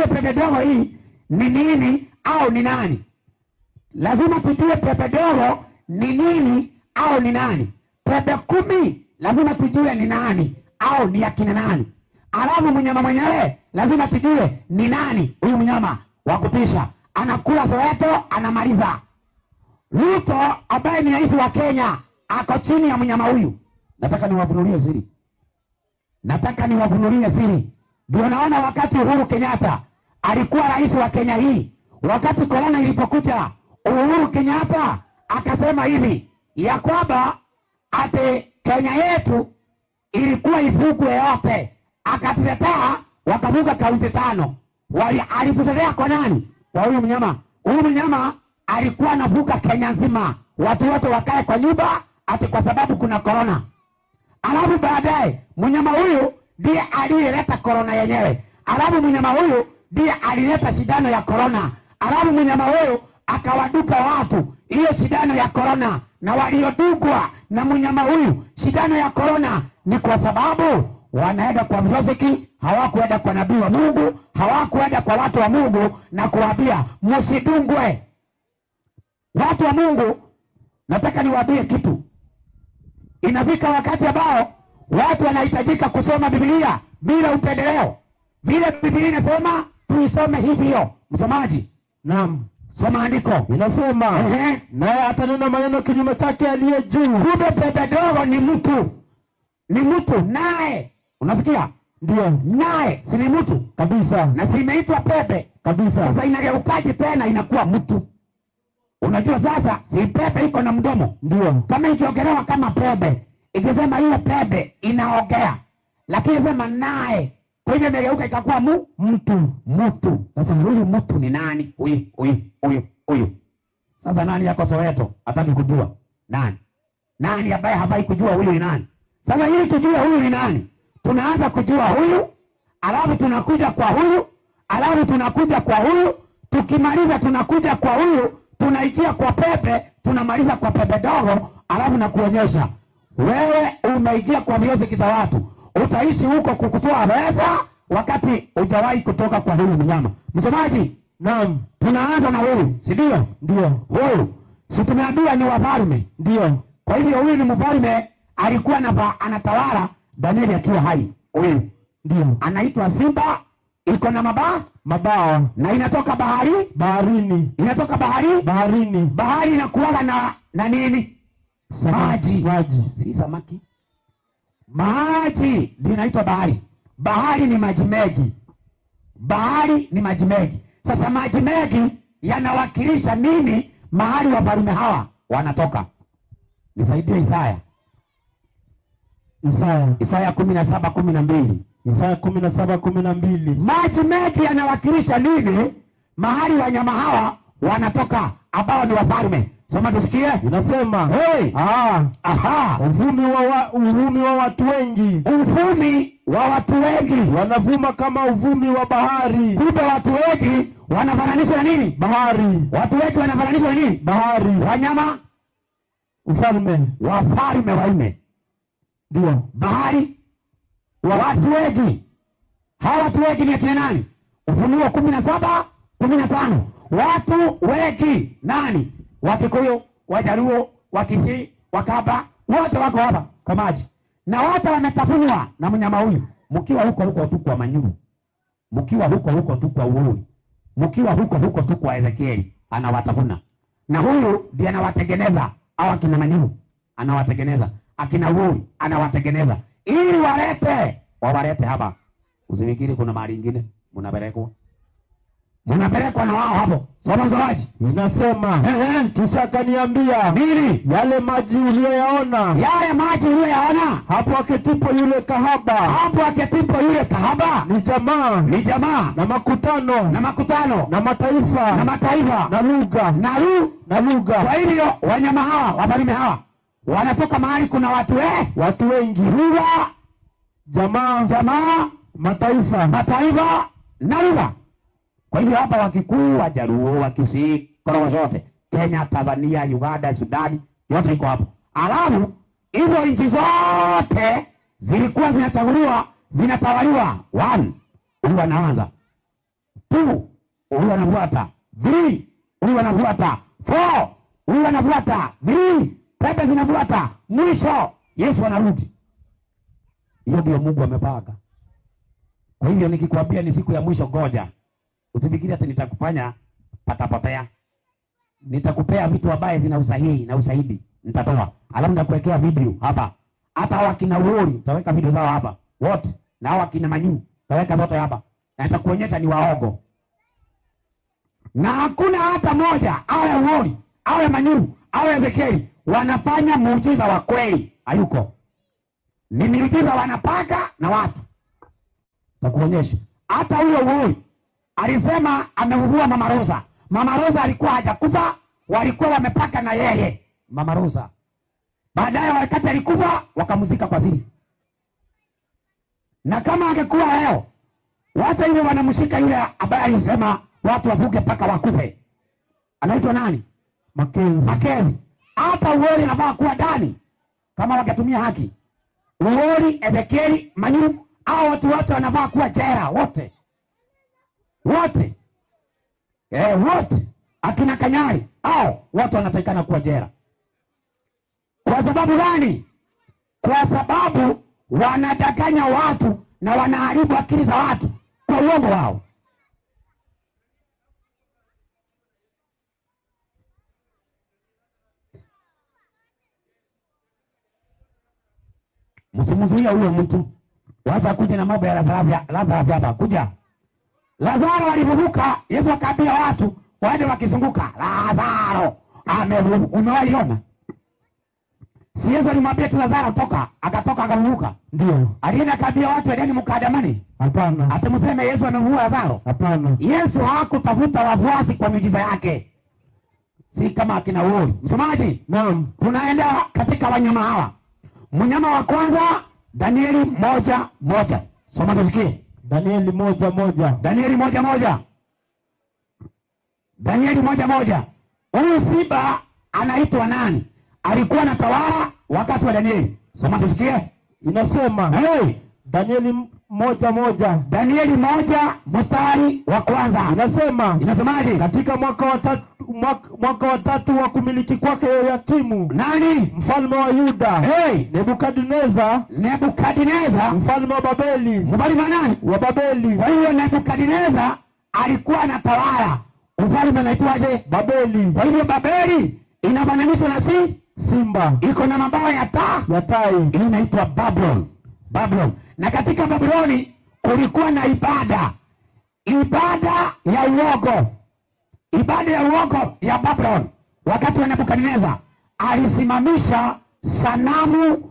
tujue pepe dogo hii ni nini au ni nani. Lazima tujue pepe dogo ni nini au ni nani. Pepe 10 lazima tujue ni nani au ni akina nani. Alafu mnyama mwenyewe lazima tujue ni nani. Huyu mnyama wa kutisha anakula Soweto, anamaliza. Ruto ambaye ni rais wa Kenya ako chini ya mnyama huyu. Nataka niwafunulie siri. Ndio naona wakati Uhuru Kenyatta alikuwa rais wa Kenya hii, wakati corona ilipokuja, Uhuru Kenyatta akasema hivi ya kwamba ate Kenya yetu ilikuwa ifugwe yote, akatuletea wakavuka kaunti 5. Alituletea kwa nani? Kwa huyu mnyama. Huyu mnyama alikuwa anavuka Kenya nzima, watu wote wakae kwa nyumba ati kwa sababu kuna corona. Alafu baadaye mnyama huyu ndiye aliyeleta corona yenyewe. Alafu mnyama huyu ndiye alileta shindano ya corona. Alafu mnyama huyu akawaduka watu hiyo shindano ya corona, na waliodugwa na mnyama huyu shindano ya corona ni kwa sababu wanaenda kwa mzoziki, hawakuenda kwa nabii wa Mungu, hawakuenda kwa watu wa Mungu na kuambia msidungwe. Watu wa Mungu, nataka niwaambie kitu. Inafika wakati ambao watu wanahitajika kusoma Biblia bila upendeleo. Vile Biblia inasema tuisome hivyo. Msomaji, naam, soma andiko. Inasema naye atanena maneno kinyume chake aliye juu. Kumbe pepe dogo ni mtu. Ni mtu naye. Unasikia? Ndio. Naye si ni mtu kabisa. Na si imeitwa pepe kabisa. Sasa inageukaje tena inakuwa mtu? Unajua sasa si pepe iko na mdomo. Ndio. Kama ikiongelewa kama pepe, ikisema ile pepe inaongea. Lakini sema naye, kwa hivyo imegeuka ikakuwa mtu. Sasa huyu mtu ni nani? Huyu. Sasa nani yako Soweto? Hataki kujua. Nani ambaye hafai kujua huyu ni nani? Sasa ili tujue huyu ni nani, tunaanza kujua huyu, alafu tunakuja kwa huyu, alafu tunakuja kwa huyu, tukimaliza tunakuja kwa huyu, tunaingia kwa pepe, tunamaliza kwa pepe dogo, alafu na kuonyesha wewe umeingia kwa vioziki za watu. Utaishi huko kukutoa pesa wakati hujawahi kutoka kwa huyu mnyama. Msomaji, naam, tunaanza na huyu, si ndio? Ndio. Huyu si tumeambiwa ni wafalme? Ndio. Kwa hivyo huyu ni mfalme, alikuwa anatawala Danieli akiwa hai. Huyu ndio anaitwa simba, iko na mabawa na inatoka baharini. Inatoka baharini. Bahari inakuwa na nini? Maji. Si samaki. Maji ndio inaitwa bahari. Bahari ni maji mengi. Sasa maji mengi yanawakilisha nini? Mahali wafalme hawa wanatoka. Nisaidie Isaya 17:12. Isaya 17:12. Maji mengi yanawakilisha nini? Mahali wanyama hawa wanatoka ambao ni wafalme. Soma tusikie. Inasema uvumi wa watu wengi. Uvumi wa watu wengi wanavuma kama uvumi wa bahari. Kumbe watu wengi wanafananishwa na nini? Bahari. Watu wengi wanafananishwa na nini? Bahari. Wanyama, wafalme wanne. Ndio. Bahari, watu wengi. Hawa watu wengi ni akina nani? Ufunuo 17:15. Watu wengi nani? Wakikuyu, Wajaluo, Wakisii, Wakamba, wote wako hapa kwa maji. Na wote wametafunwa na mnyama huyu. Mkiwa huko tu kwa Manyuru. Mkiwa huko tu kwa Uhuru. Mkiwa huko tu kwa Ezekieli, anawatafuna. Na huyu ndiye anawatengeneza au akina Manyuru anawatengeneza, akina Uhuru anawatengeneza ili wawalete hapa. Usifikiri kuna mahali ingine mnapelekwa na wao hapo. Soma msomaji. Inasema kisha akaniambia nini? Yale maji uliyoyaona hapo aketipo yule kahaba ni jamaa na makutano na mataifa na lugha. Kwa hivyo wanyama hawa, wafalme hawa wanatoka mahali kuna watu wengi, lugha, jamaa, mataifa na lugha. Kwa hivyo hapa Wakikuyu, Wajaluo, Wakisii, Korogwe zote, Kenya, Tanzania, Uganda, Sudani, yote iko hapo. Alafu hizo nchi zote zilikuwa zinachaguliwa, zinatawaliwa. Huyu anaanza 2 huyu anafuata, 3 huyu anafuata, 4 huyu anafuata, 3 pepe zinafuata, mwisho Yesu anarudi. Hiyo ndio Mungu amepanga. Kwa hivyo nikikwambia ni siku ya mwisho, ngoja. Usifikiri ati nitakufanya patapotea. Nitakupea vitu ambaye zina usahihi na usaidi. Nitatoa. Alafu nitakuwekea video hapa. Hata wakina Wori, nitaweka video zao hapa. Wote. Na wakina Manyu, nitaweka zote hapa. Na nitakuonyesha ni waogo. Na hakuna hata moja, awe Wori, awe Manyu, awe Ezekieli, wanafanya muujiza wa kweli. Hayuko. Ni miujiza wanapaka na watu. Nakuonyesha. Hata huyo Wori alisema amevuvua Mama Rosa. Mama Rosa alikuwa hajakufa, walikuwa wamepaka na yeye Mama Rosa. Baadaye wakati alikufa wakamuzika kwa siri. Na kama angekuwa leo, wacha hivyo wanamshika yule ambaye alisema watu wavuke paka wakufe. Anaitwa nani? Makezi. Hata Wori anafaa kuwa ndani kama wangetumia haki. Wori, Ezekieli, Manyu, hao watu wote wanafaa kuwa jela wote. Wote. Wote. Akina Kanyari, hao watu wanatakikana kuwa jela. Kwa sababu gani? Kwa sababu wanadanganya watu na wanaharibu akili za watu kwa uongo wao. Msimuzuia huyo mtu. Wacha kuja na mambo ya Lazarus hapa. Kuja. Lazaro alivuka, Yesu akaambia watu waende wakizunguka. Lazaro amevuka. Umewaiona? Si Yesu alimwambia tu Lazaro toka, akatoka akavuka. Ndio. Alienda akaambia watu endeni mkadamani? Hapana. Atamseme Yesu amevua Lazaro? Hapana. Yesu hakutafuta wafuasi kwa miujiza yake. Si kama akina Wori. Msomaji? Naam. Tunaenda katika wanyama hawa. Mnyama wa kwanza Danieli 1:1. Soma tusikie. Danieli 1:1. Danieli 1:1. Danieli 1:1. Huyu simba anaitwa nani? Alikuwa anatawala wakati wa Danieli. Soma tusikie. Inasema, Danieli 1:1. Danieli 1 mstari wa kwanza. Inasemaje? Katika mwaka wa tatu wa kumiliki kwake Yoyakimu, nani? Mfalme wa Yuda. Nebukadneza mfalme wa Babeli. Mfalme wa nani? Wa Babeli. Kwa hiyo Nebukadneza alikuwa anatawala. Ufalme unaitwaje? Babeli. Kwa hiyo Babeli inafananishwa na simba. Iko na mabawa ya tai. Inaitwa Babylon. Na katika Babyloni kulikuwa na ibada ya uogo. Ibada ya uogo ya Babylon. Wakati wa Nebukadneza alisimamisha sanamu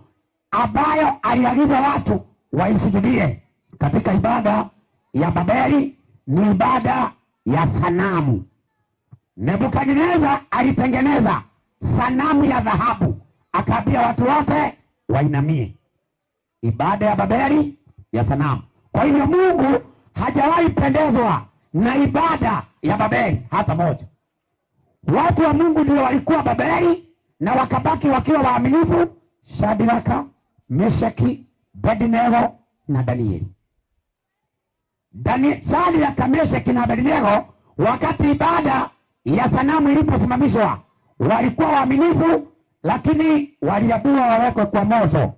ambayo aliagiza watu waisujudie. Katika ibada ya Babeli ni ibada ya sanamu. Nebukadneza alitengeneza sanamu ya dhahabu, akaambia watu wote wainamie. Ibada ya Babeli ya sanamu. Kwa hiyo Mungu hajawahi pendezwa na ibada ya Babeli hata moja. Watu wa Mungu ndio walikuwa Babeli na wakabaki wakiwa waaminifu. Shadraka, Meshaki, Abednego na Danieli. Shadraka, Meshaki na Abednego, wakati ibada ya sanamu iliposimamishwa, walikuwa waaminifu, lakini waliambiwa wawekwe kwa moto.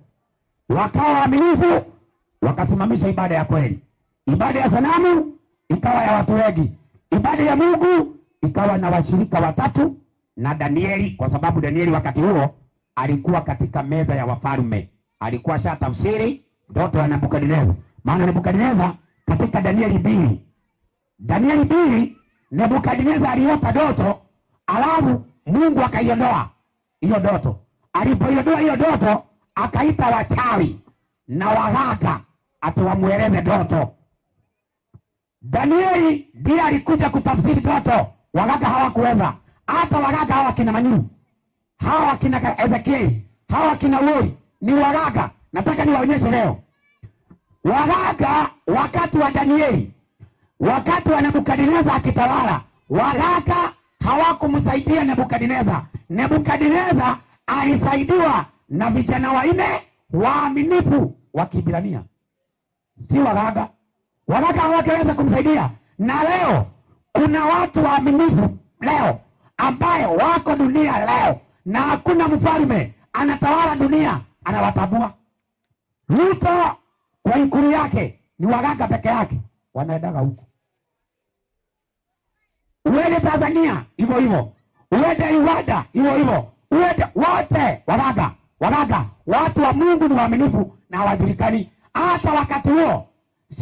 Wakawa waaminifu, wakasimamisha ibada ya kweli. Ibada ya sanamu ikawa ya watu wengi. Ibada ya Mungu ikawa na washirika watatu na Danieli, kwa sababu Danieli wakati huo alikuwa katika meza ya wafalme. Alikuwa shatafsiri ndoto ya Nebukadneza. Maana Nebukadneza katika Danieli 2 Nebukadneza aliota ndoto, alafu Mungu akaiondoa hiyo ndoto. Alipoiondoa hiyo ndoto, akaita wachawi na waganga atuwamueleze ndoto. Danieli ndiye alikuja kutafsiri ndoto. Waganga hawakuweza. Hata waganga hawa kina Manyu, hawa kina Ezekieli, hawa kina Wori ni waganga. Nataka niwaonyeshe leo. Waganga wakati wa Danieli, wakati wa Nebukadneza akitawala, waganga hawakumsaidia Nebukadneza. Nebukadneza alisaidiwa na vijana wanne waaminifu wa Kiebrania. Si waganga. Waganga hawakeweza kumsaidia. Na leo kuna watu waaminifu leo ambaye wako dunia leo, na hakuna mfalme anatawala dunia anawatabua. Ruto kwa ikulu yake ni waganga peke yake wanaendaga huko. Uende Tanzania hivyo hivyo, uende Uganda hivyo hivyo, uende wote waganga. Watu wa Mungu ni waaminifu na hawajulikani. Hata wakati huo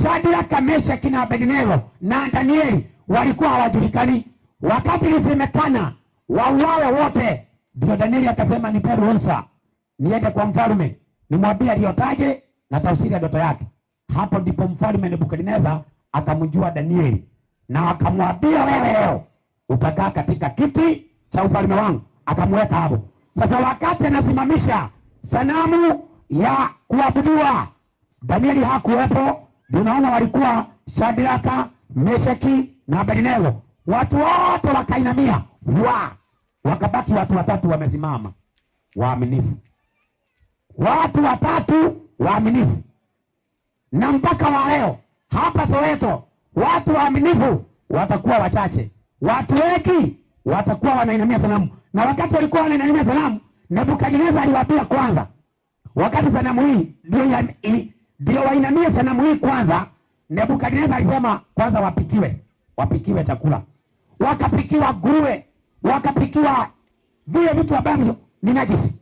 Shadraka, Meshaki na Abednego na Danieli walikuwa hawajulikani. Wakati ilisemekana wauawe wote, ndio Danieli akasema nipe ruhusa niende kwa mfalme nimwambie aliyotaje na tafsiri ya ndoto yake. Hapo ndipo mfalme Nebukadneza akamjua Danieli na akamwambia, wewe leo utakaa katika kiti cha ufalme wangu. Akamweka hapo. Sasa wakati anasimamisha sanamu ya kuabudiwa, Danieli hakuwepo. Unaona, walikuwa Shadraka, Meshaki na Abednego. Watu wote wakainamia, wakabaki watu watatu wamesimama waaminifu. Watu watatu waaminifu. Na mpaka wa leo hapa Soweto watu waaminifu watakuwa wachache, watu wengi watakuwa wanainamia sanamu. Na wakati walikuwa wanainamia sanamu, Nebukadneza aliwaambia kwanza, wakati sanamu hii ndio wainamia sanamu hii kwanza. Nebukadneza alisema kwanza wapikiwe chakula. Wakapikiwa nguruwe, wakapikiwa vile vitu ambavyo ni najisi.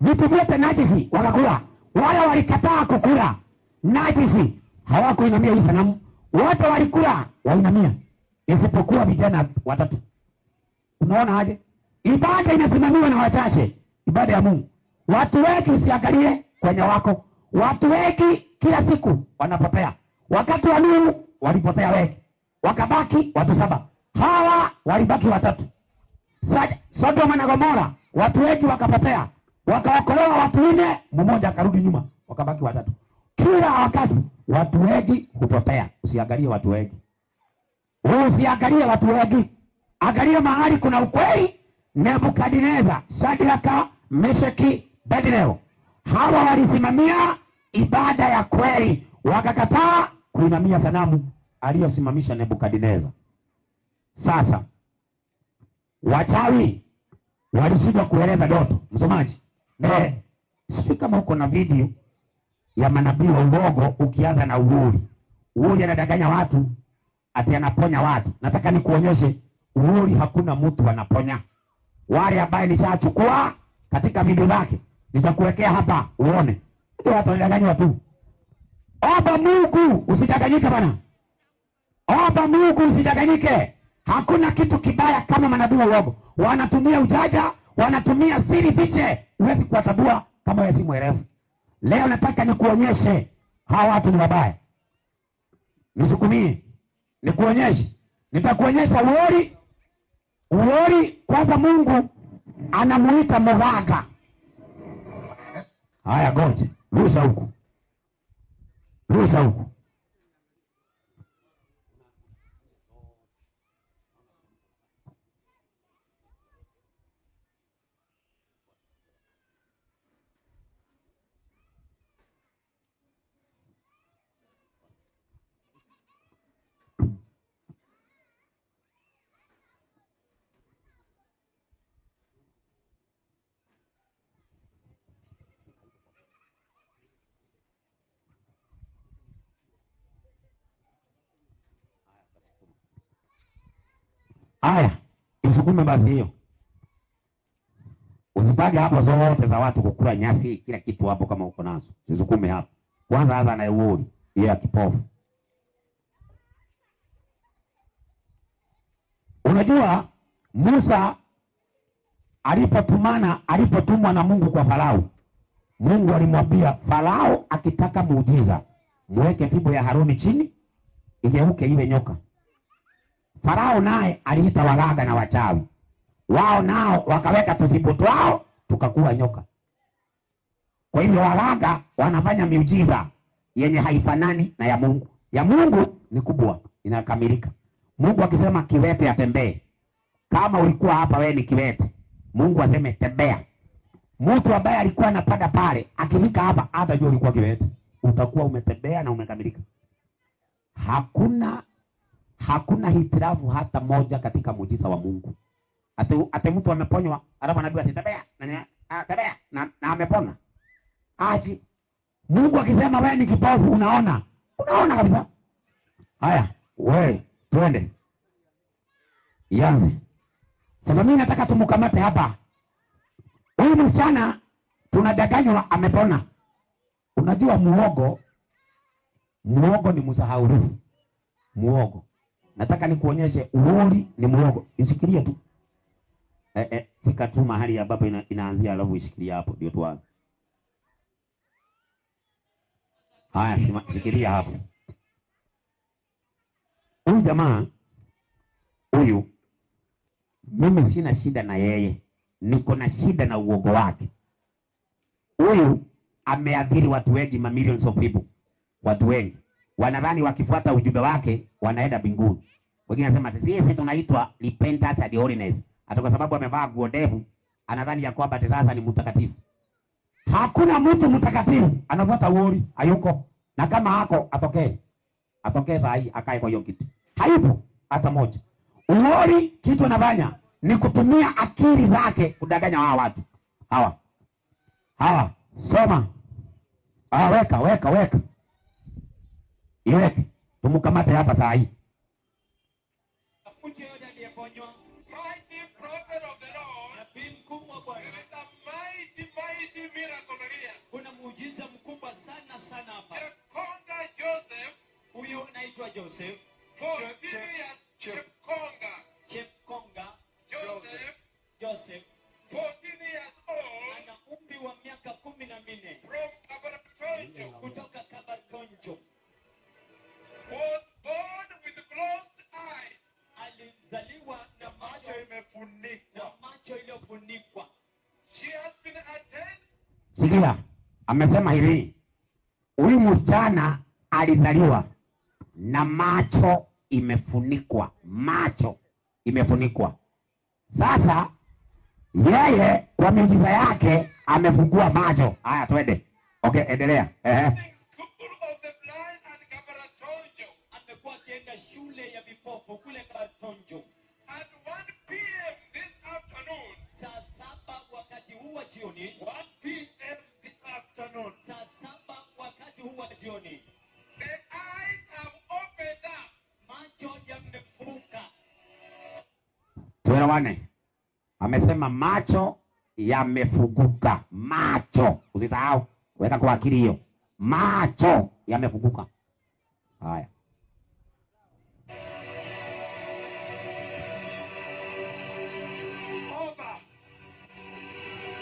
Vitu vyote najisi wakakula. Wale walikataa kukula najisi, hawakuinamia hii sanamu. Wote walikula wainamia, isipokuwa vijana watatu. Unaona aje? Ibada inasimamiwa na wachache, ibada ya Mungu. Watu wengi usiangalie kwenye wako. Watu wengi kila siku wanapotea. Wakati wa Nuhu walipotea wengi, wakabaki watu 7. Hawa walibaki watatu. Sodoma na Gomora watu wengi wakapotea, wakaokolewa watu 4, mmoja akarudi nyuma, wakabaki watatu. Kila wakati watu wengi hupotea. Usiangalie watu wengi. Usiangalie watu wengi. Angalia mahali kuna ukweli. Nebukadneza, Shadraka, Meshaki, Abednego, hawa walisimamia ibada ya kweli, wakakataa kuinamia sanamu aliyosimamisha Nebukadneza. Sasa wachawi walishindwa kueleza ndoto. Msomaji, sio kama uko na video ya manabii wa uongo ukianza na Uhuri anadanganya watu ati anaponya watu. Nataka nikuonyeshe Uhuri hakuna mtu anaponya. Wale ambaye nishachukua katika video zake nitakuwekea hapa uone. Ndio watu wanadanganywa tu. Omba Mungu usidanganyike bana. Omba Mungu usidanganyike. Hakuna kitu kibaya kama manabii wa uongo. Wanatumia ujanja, wanatumia siri fiche. Huwezi kuwatabua kama wewe si mwerevu. Leo nataka nikuonyeshe hawa watu ni wabaya. Nisukumie. Nikuonyeshe. Nitakuonyesha Uhuri kwanza Mungu anamuita mganga. Haya goje. Rusa huku. Haya, usukume basi hiyo. Usipage hapo zote za watu kukula nyasi, kila kitu hapo kama uko nazo. Usukume hapo. Kwanza anza na Uhuri, yeye kipofu. Unajua Musa alipotumwa na Mungu kwa Farao. Mungu alimwambia Farao akitaka muujiza, mweke fimbo ya Haruni chini, igeuke iwe nyoka. Farao naye aliita waganga na wachawi. Wao nao wakaweka tufimbo twao tukakuwa nyoka. Kwa hivyo waganga wanafanya miujiza yenye haifanani na ya Mungu. Ya Mungu ni kubwa, inakamilika. Mungu akisema kiwete atembee. Kama ulikuwa hapa wewe ni kiwete, Mungu aseme tembea. Mtu ambaye alikuwa anapanda pale, akifika hapa hata jua ulikuwa kiwete, utakuwa umetembea na umekamilika. Hakuna hitilafu hata moja katika muujiza wa Mungu. Ate mtu ameponywa, alafu anaambiwa tembea, tembea na amepona. Aje. Mungu akisema wewe ni kipofu unaona. Unaona kabisa. Haya, wewe twende. Ianze. Sasa mimi nataka tumkamate hapa. Huyu msichana tunadanganywa amepona. Unajua muogo ni msahaulifu. Muogo. Nataka nikuonyeshe uoli ni muogo. Ishikilie tu. Fika tu mahali ambapo inaanzia alafu ishikilia hapo ndio tuanze. Haya, shikilia hapo. Huyu jamaa huyu mimi sina shida na yeye. Niko na shida na uogo wake. Huyu ameadhiri watu wengi, millions of people. Watu wengi wanadhani wakifuata ujumbe wake wanaenda mbinguni. Wengine wanasema sisi tunaitwa repentance and holiness. Hata kwa sababu amevaa nguo ndefu anadhani ya kwamba sasa ni mtakatifu. Hakuna mtu mtakatifu anafuata uoli, hayuko. Na kama hako atokee. Atokee saa hii akae kwa hiyo kiti. Hayupo hata moja. Uoli kitu anafanya ni kutumia akili zake kudanganya hawa watu. Hawa. Soma. Weka. Iweke. Tumkamate hapa saa hii. Mtu yote aliyeponywa, mighty prophet of the Lord, nabii mkuu wa Bwana. There is a mighty miracle here. Kuna muujiza mkubwa sana hapa. Chepkonga Joseph, huyo anaitwa Joseph. Chepkonga Joseph 14 years old, ana umri wa miaka 14 from Kabartonjo, kutoka Kabartonjo. Was born with closed eyes. Alizaliwa na macho iliyofunikwa. She has been attended. Sikia, amesema hivi. Huyu msichana alizaliwa na macho imefunikwa. Macho imefunikwa. Sasa yeye kwa miujiza yake amefungua macho. Haya twende. Okay, endelea. School of the blind and Kabartonjo. Amekuwa akienda shule ya vipofu kule Kabartonjo. At 1 p.m. this afternoon. Saa 7 wakati huu wa jioni. 1 p.m. this afternoon. Saa 7 wakati huu wa jioni. The eyes have opened up. Macho yamefunguka. Tuelewane. Amesema macho yamefunguka. Macho. Usisahau. Weka kwa akili hiyo. Macho yamefunguka. Haya. Over.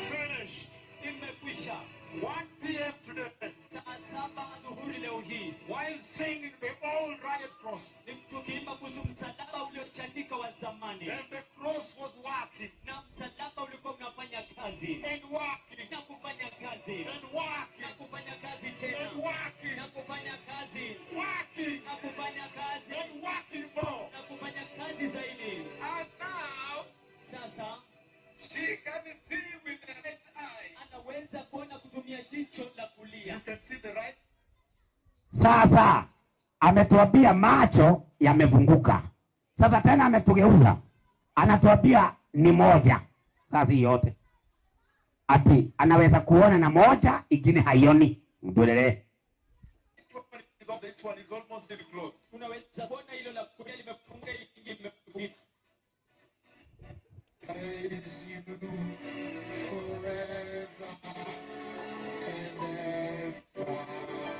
Finished. Imekwisha. 1 p.m. today. Saa 7 adhuhuri leo hii. While singing the old rugged cross. Tukiimba kuhusu msalaba uliochanika wa zamani. And the cross was working. Na msalaba ulikuwa unafanya kazi. And working. Na kufanya kazi. And working. Na kufanya kazi tena. And working. Na kufanya kazi. Working. Na kufanya kazi. And working more. Na kufanya kazi zaidi. And now, sasa, she can see with the right eye. Anaweza kuona kutumia jicho la kulia. You can see the right. Sasa ametuambia macho yamefunguka. Sasa tena ametugeuza. Anatuambia ni moja. Sasa hii yote. Ati anaweza kuona na moja, ingine haioni. Mtuelelee. This one is almost closed. Unaweza kuona hilo la kulia limefunga, ingine imefunga. Praise you forever and ever. Forever.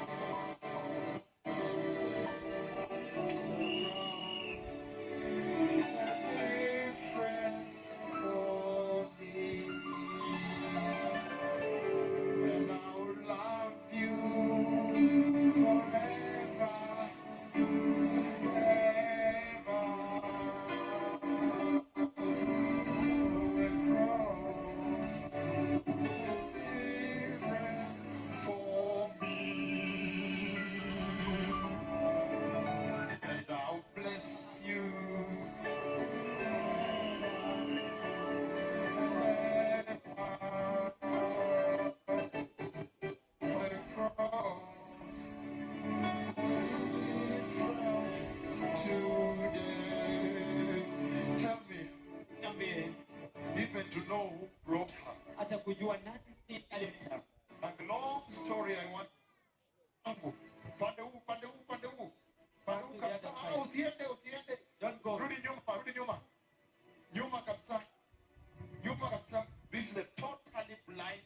kujua nani alimtaka. Like long story I want. Pande huu kabisa. Usiende. Don't go. Rudi nyuma. Nyuma kabisa. This is a totally blind.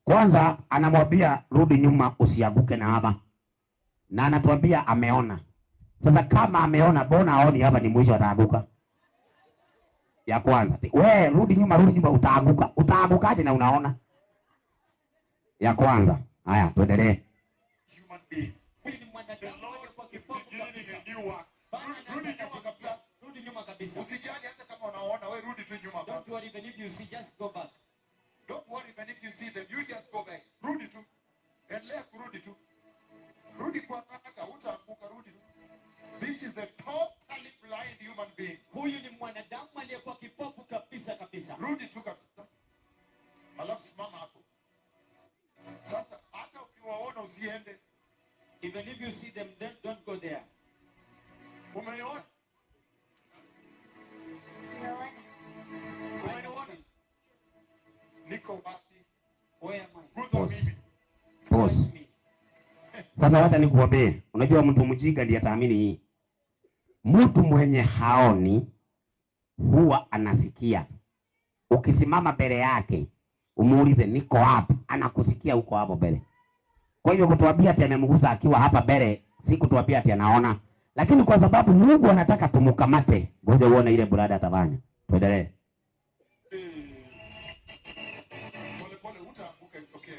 Kwanza anamwambia rudi nyuma usianguke na hapa. Na anatuambia ameona. Sasa kama ameona, bona aoni hapa ni mwisho ataanguka. Ya kwanza. We rudi nyuma utaanguka. Utaangukaje na unaona? Ya kwanza. Haya, tuendelee. Human being. Huyu ni mwanadamu kwa kipofu kabisa. Rudi nyuma kabisa. Usijali hata kama unaona, wewe rudi tu nyuma. Don't worry even if you see, just go back. Don't worry even if you see them, you just go back. Rudi tu. Endelea kurudi tu. Rudi kwa haraka, utaanguka, rudi tu. This is a totally blind human being. Huyu ni mwanadamu aliyekuwa kipofu kabisa. Rudi tu kabisa. Alafu simama hapo. Sasa hata ukiwaona usiende. Even if you see them, then don't go there. Umeona? Niko wapi? Where am I? Kuzo mimi. Boss. Sasa wacha nikuambie, unajua mtu mjinga ndiye ataamini hii. Mtu mwenye haoni huwa anasikia. Ukisimama mbele yake, umuulize niko hapa, anakusikia huko hapo mbele. Kwa hiyo kutuambia ati amemgusa akiwa hapa mbele, si kutuambia ati anaona. Lakini kwa sababu Mungu anataka tumkamate, ngoja uone ile brada atafanya. Tuendelee. Pole utaanguka, it's okay.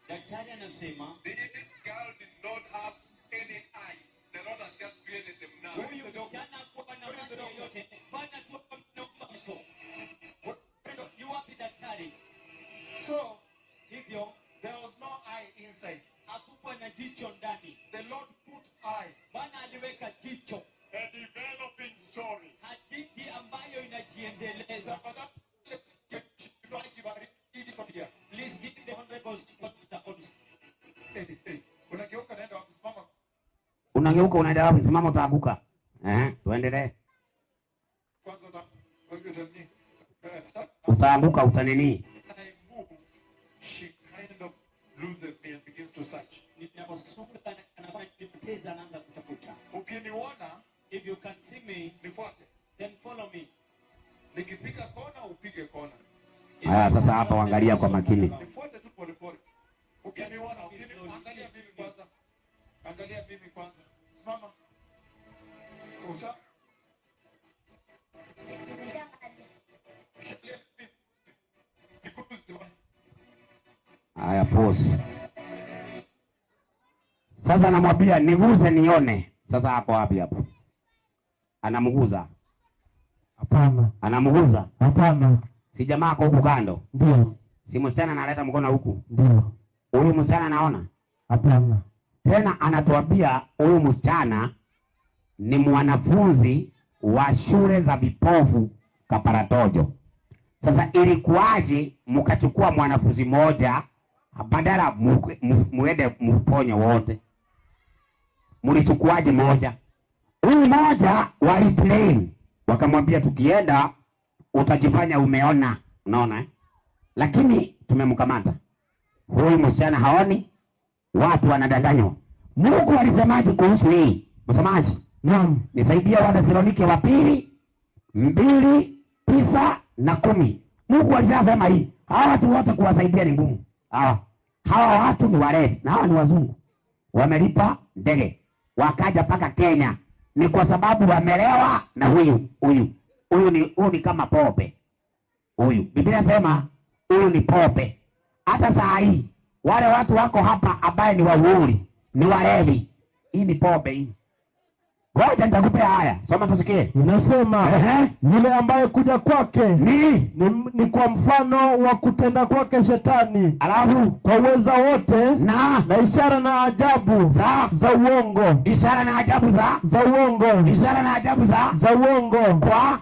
Daktari anasema This girl did not have any eyes. The Lord has just created them now. huyu msichana kuwa na macho yoyote, Bwana tu na macho. You wapi daktari? So, Hivyo there was no eye inside. hakukuwa na jicho ndani. The Lord put eye. Bwana aliweka jicho. A developing story. Hadithi ambayo inajiendeleza. Please give the honorable Unageuka naenda wapi? Simama. Unageuka unaenda wapi? Simama utaanguka. Tuendelee. Kwanza nini? Utaanguka utanini? I move. She kind of loses me and begins to search. Ninaposonga anapoteza anaanza kutafuta. Ukiniona, If you can see me, nifuate. then follow me. Nikipiga kona upige kona. Haya, sasa hapa angalia kwa makini. Nifuate tu pole pole. Ukiniona, angalia mimi kwanza. Angalia mimi kwanza. Simama. Kusa. Haya, pause. Sasa anamwambia niguze nione. Sasa hapo wapi hapo? Anamguza. Hapana. Anamguza. Hapana. Si jamaa kwa huku kando. Ndio. Si msichana analeta mkono huku. Ndio. Huyu msichana anaona. Hapana. Tena anatuambia huyu msichana ni mwanafunzi wa shule za vipofu Kaparatojo. Sasa ilikuwaje mkachukua mwanafunzi mmoja badala muende mponye wote? Mlichukuaje moja? Huyu moja walitrain. Wakamwambia tukienda utajifanya umeona. Unaona eh? Lakini tumemkamata. Huyu msichana haoni, watu wanadanganywa. Mungu alisemaje kuhusu hii? Msomaji, Naam. nisaidia Wathesalonike wa pili 2:9 na 10. Mungu alisema hii. Hawa watu wote kuwasaidia ni ngumu. Hawa watu ni walevi na hawa ni wazungu. Wamelipa ndege. Wakaja paka Kenya. Ni kwa sababu wamelewa na huyu ni kama pope. Huyu. Biblia inasema huyu ni pope. Hata saa hii wale watu wako hapa ambaye ni wauri, ni walevi. Hii ni pope hii. Ngoja nitakupea haya. Soma tusikie. Inasema yule ambaye kuja kwake ni kwa mfano wa kutenda kwake shetani. Alafu kwa uweza wote na ishara na ajabu za uongo. Ishara na ajabu za uongo. Ishara na ajabu za uongo. Kwa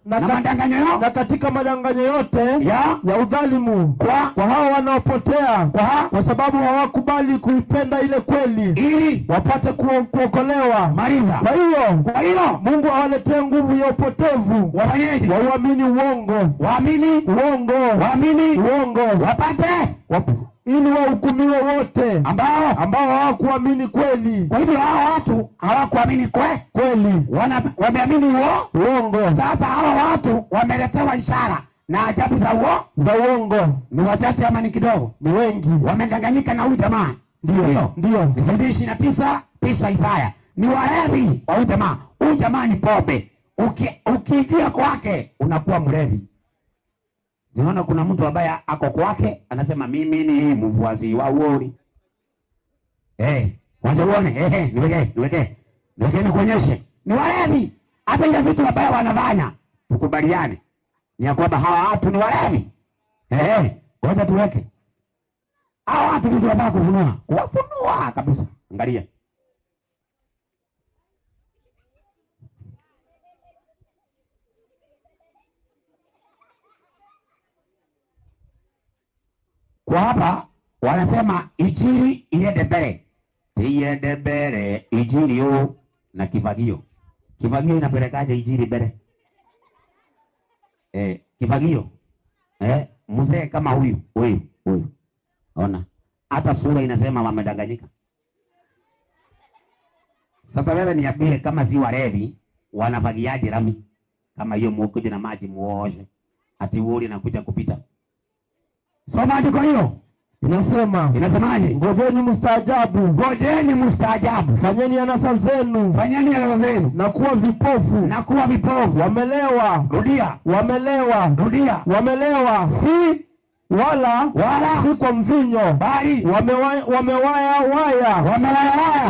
na madanganyo na katika madanganyo yote ya udhalimu kwa hao wanaopotea kwa sababu hawakubali kuipenda ile kweli ili wapate kuokolewa. Mariza. Kwa hiyo Mungu awaletee nguvu ya upotevu wafanyeje? Waamini uongo. Waamini uongo wapate ili wahukumiwe wote ambao hawakuamini kweli. Kwa hivyo hao watu hawakuamini kweli, wameamini uongo. Sasa hao watu wameletewa ishara na ajabu za uongo. Ni wachache ama ni kidogo? Ni wengi. Wamedanganyika na huyu jamaa. Ndio. Ni 29:9 Isaya. Ni walevi wa huyu jamaa. Huyu jamaa ni pombe. Ukiingia kwake unakuwa mlevi. Niona kuna mtu ambaye ako kwake anasema mimi ni mvuazi wa uori. Wacha uone. Niweke nikuonyeshe. Ni walevi. Hata ile vitu ambaye wanafanya tukubaliane ni ya kwamba hawa watu ni walevi. Ngoja tuweke. Hawa watu ndio wanataka kuwafunua kabisa. Angalia. Kwa hapa wanasema injili iende mbele. Injili yo na kifagio. Kifagio inapelekaje injili mbele? Kifagio. Mzee kama huyu. Ona. Hata sura inasema wamedanganyika. Sasa wewe niambie kama si walevi wanafagiaje rami? Kama hiyo mwokoje na maji muoshe. Ati uoli nakuja kupita. Soma andiko hiyo. Inasemaje? Ngojeni mustaajabu. Fanyeni anasa zenu. Na kuwa vipofu. Wamelewa. Rudia. Wamelewa. Si wala si kwa mvinyo, bali wamewaya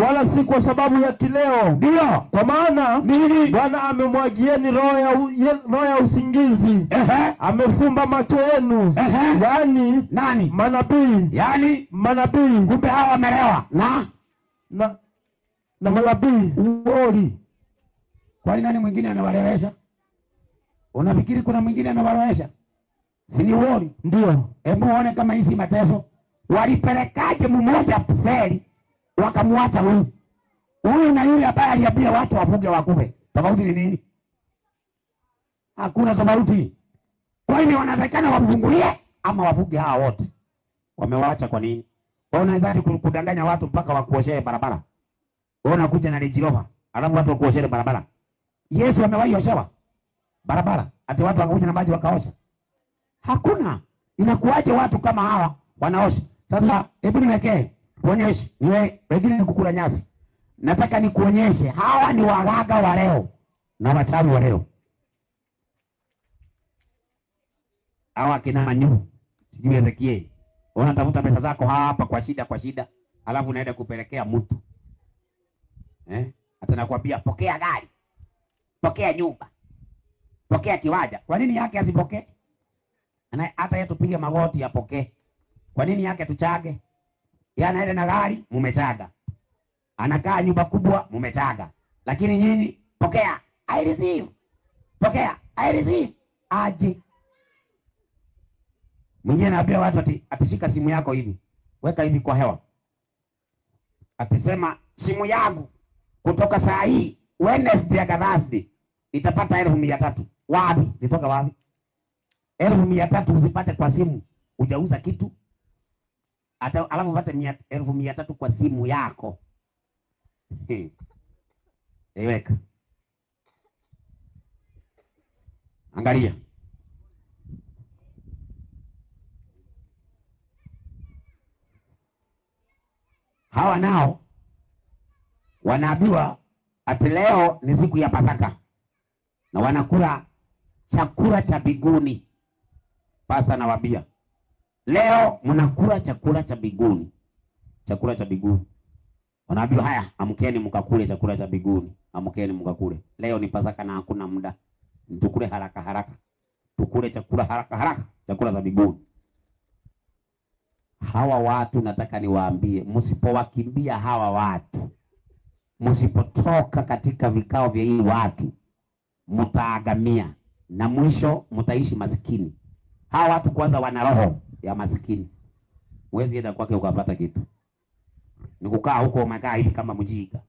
wala si kwa sababu ya kileo. Ndio. Kwa maana Bwana amemwagieni roho ya usingizi. Amefumba macho yenu. Yaani nani? Manabii. Kumbe hawa wamelewa na manabii uoli. Kwani nani mwingine anawalewesha? Unafikiri kuna mwingine anawalewesha? Si ni uoli? Ndio. Hebu uone kama hizi mateso. Walipelekaje mmoja Puseli wakamwacha huyu? Huyu na yule ambaye aliambia watu wafuge wakufe. Tofauti ni nini? Hakuna tofauti. Kwa hiyo wanatakana wafungulie ama wafuge hawa wote. Wamewaacha kwa nini? Unaweza kudanganya watu mpaka wakuoshee barabara. Wewe unakuja na Range Rover, alafu watu wakuoshee barabara. Yesu amewahi oshewa barabara, ati watu wakakuja na maji wakaosha. Hakuna. Inakuaje watu kama hawa wanaosha? Sasa hebu niwekee kuonyeshe. Wengine ni kukula nyasi. Nataka nikuonyeshe hawa ni waganga wa leo na wachawi wa leo. Hawa kina Manyu, sijui Ezekiel. Unatafuta pesa zako hapa kwa shida, alafu unaenda kupelekea mtu. Hata nakwambia pokea gari. Pokea nyumba. Pokea kiwanja. Kwa nini yake asipokee? Hata yeye tupige magoti apokee. Kwa nini yake tuchage? Yeye anaenda na gari, mumechaga. Anakaa nyumba kubwa, mumechaga. Lakini nyinyi pokea, I receive. Pokea, I receive. Aje. Mwingine anaambia watu atishika simu yako hivi. Weka hivi kwa hewa. Atisema simu yangu kutoka saa hii Wednesday ya Thursday itapata 1,300. Wapi? Zitoka wapi? 1,300 uzipate kwa simu. Hujauza kitu. Alafu upate 1,300 kwa simu yako. Eweka. Angalia. Hawa nao wanaambiwa ati leo ni siku ya Pasaka na wanakula chakula cha biguni. Pasta nawaambia leo mnakula chakula cha biguni. Chakula cha biguni. Wanaambiwa haya, amkeni mkakule chakula cha biguni. Amkeni mkakule. Leo ni Pasaka na hakuna muda. Tukule haraka. Tukule chakula haraka. Chakula cha biguni. Hawa watu nataka niwaambie, msipowakimbia hawa watu, msipotoka katika vikao vya hii watu, mtaagamia. na mwisho mtaishi maskini. Hawa watu kwanza wana roho ya maskini. Huwezi enda kwake ukapata kitu. Ni kukaa huko umekaa hivi kama mjinga.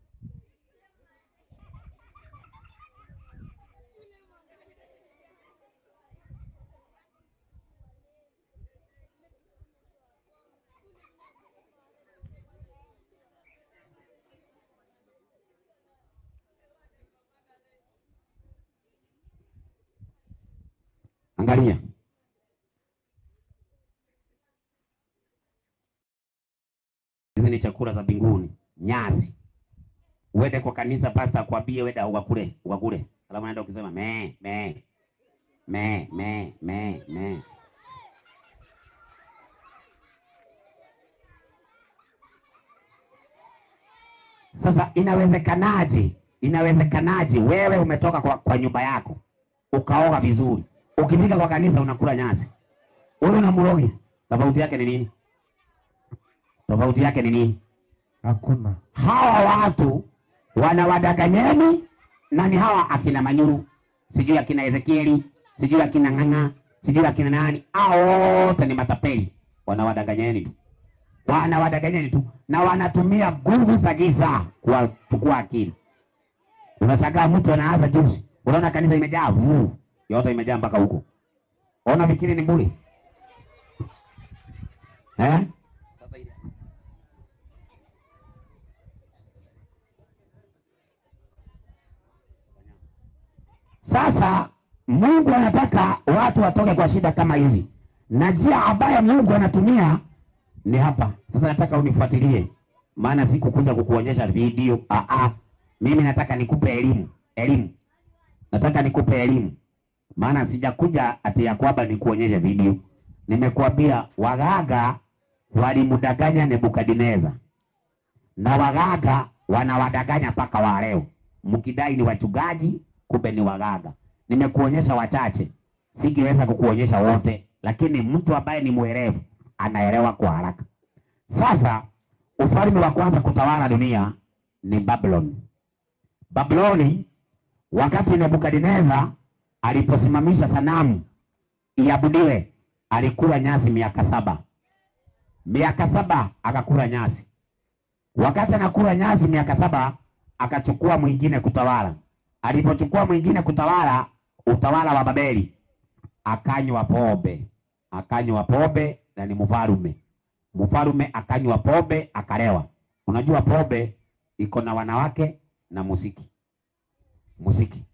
Angalia. Hizi ni chakula za mbinguni, nyasi. Uende kwa kanisa pastor akwambie wenda ukakule. Alafu unaenda ukisema me. Sasa inawezekanaje wewe umetoka kwa nyumba yako ukaoga vizuri, ukifika kwa kanisa unakula nyasi? Wewe unamrogi. Tofauti yake ni nini? Hakuna. Hawa watu wanawadanganyeni, na ni hawa akina Manyuru, sijui akina Ezekieli, sijui akina Ng'ang'a, sijui akina nani, hao wote ni matapeli. Wanawadanganyeni tu, na wanatumia nguvu za giza kuchukua akili. Unashangaa mtu anaanza juzi, unaona kanisa imejaa yote imejaa mpaka huko. Ona fikiri ni bure. Sasa Mungu anataka watu watoke kwa shida kama hizi, na njia ambayo Mungu anatumia ni hapa. Sasa nataka unifuatilie, maana sikukuja kukuonyesha video. Mimi nataka nikupe elimu. Nataka nikupe elimu, maana sijakuja ati ya kwamba nikuonyeshe video. Nimekuambia waganga walimdanganya Nebukadneza, na waganga wanawadanganya mpaka wa leo. Mkidai ni wachungaji, kumbe ni waganga. Nimekuonyesha wachache, sikiweza kukuonyesha wote, lakini mtu ambaye ni mwerevu anaelewa kwa haraka. Sasa ufalme wa kwanza kutawala dunia ni Babiloni. Wakati Nebukadneza aliposimamisha sanamu iabudiwe, alikula nyasi miaka 7. Miaka 7 akakula nyasi. Wakati anakula nyasi miaka 7, akachukua mwingine kutawala. Alipochukua mwingine kutawala, utawala wa Babeli, akanywa pombe, na ni mfarume akanywa pombe akalewa. Unajua pombe iko na wanawake na muziki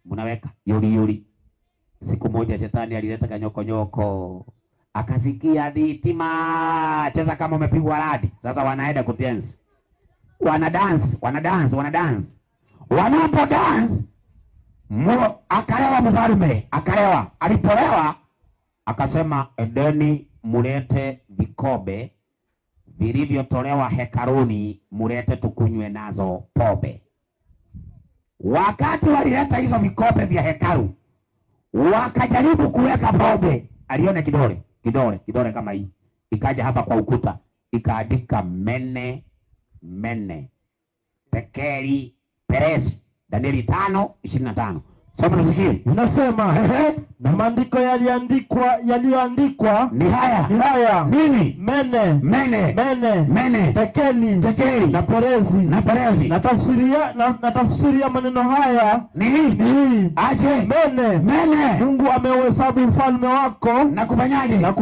mnaweka yuri. Siku moja shetani alileta kanyoko, akasikia dhitima, cheza kama umepigwa radi. Sasa wanaenda kutensi, wanadance. Wanapo dance, akalewa mfarume, akalewa. Alipolewa akasema, endeni mulete vikombe vilivyotolewa hekaluni, mulete tukunywe nazo pombe. Wakati walileta hizo vikombe vya hekalu, wakajaribu kuweka pombe, aliona kidole kama hii, ikaja hapa kwa ukuta, ikaandika mene tekeli peresi, Danieli 5:25. Soma nisikie. Unasema na maandiko yaliyoandikwa ni haya. Nini? Mene. Tekeli. Na perezi. Na tafsiri ya maneno haya ni aje. Mene. Mungu ameuhesabu ufalme wako na kufanyaje? Na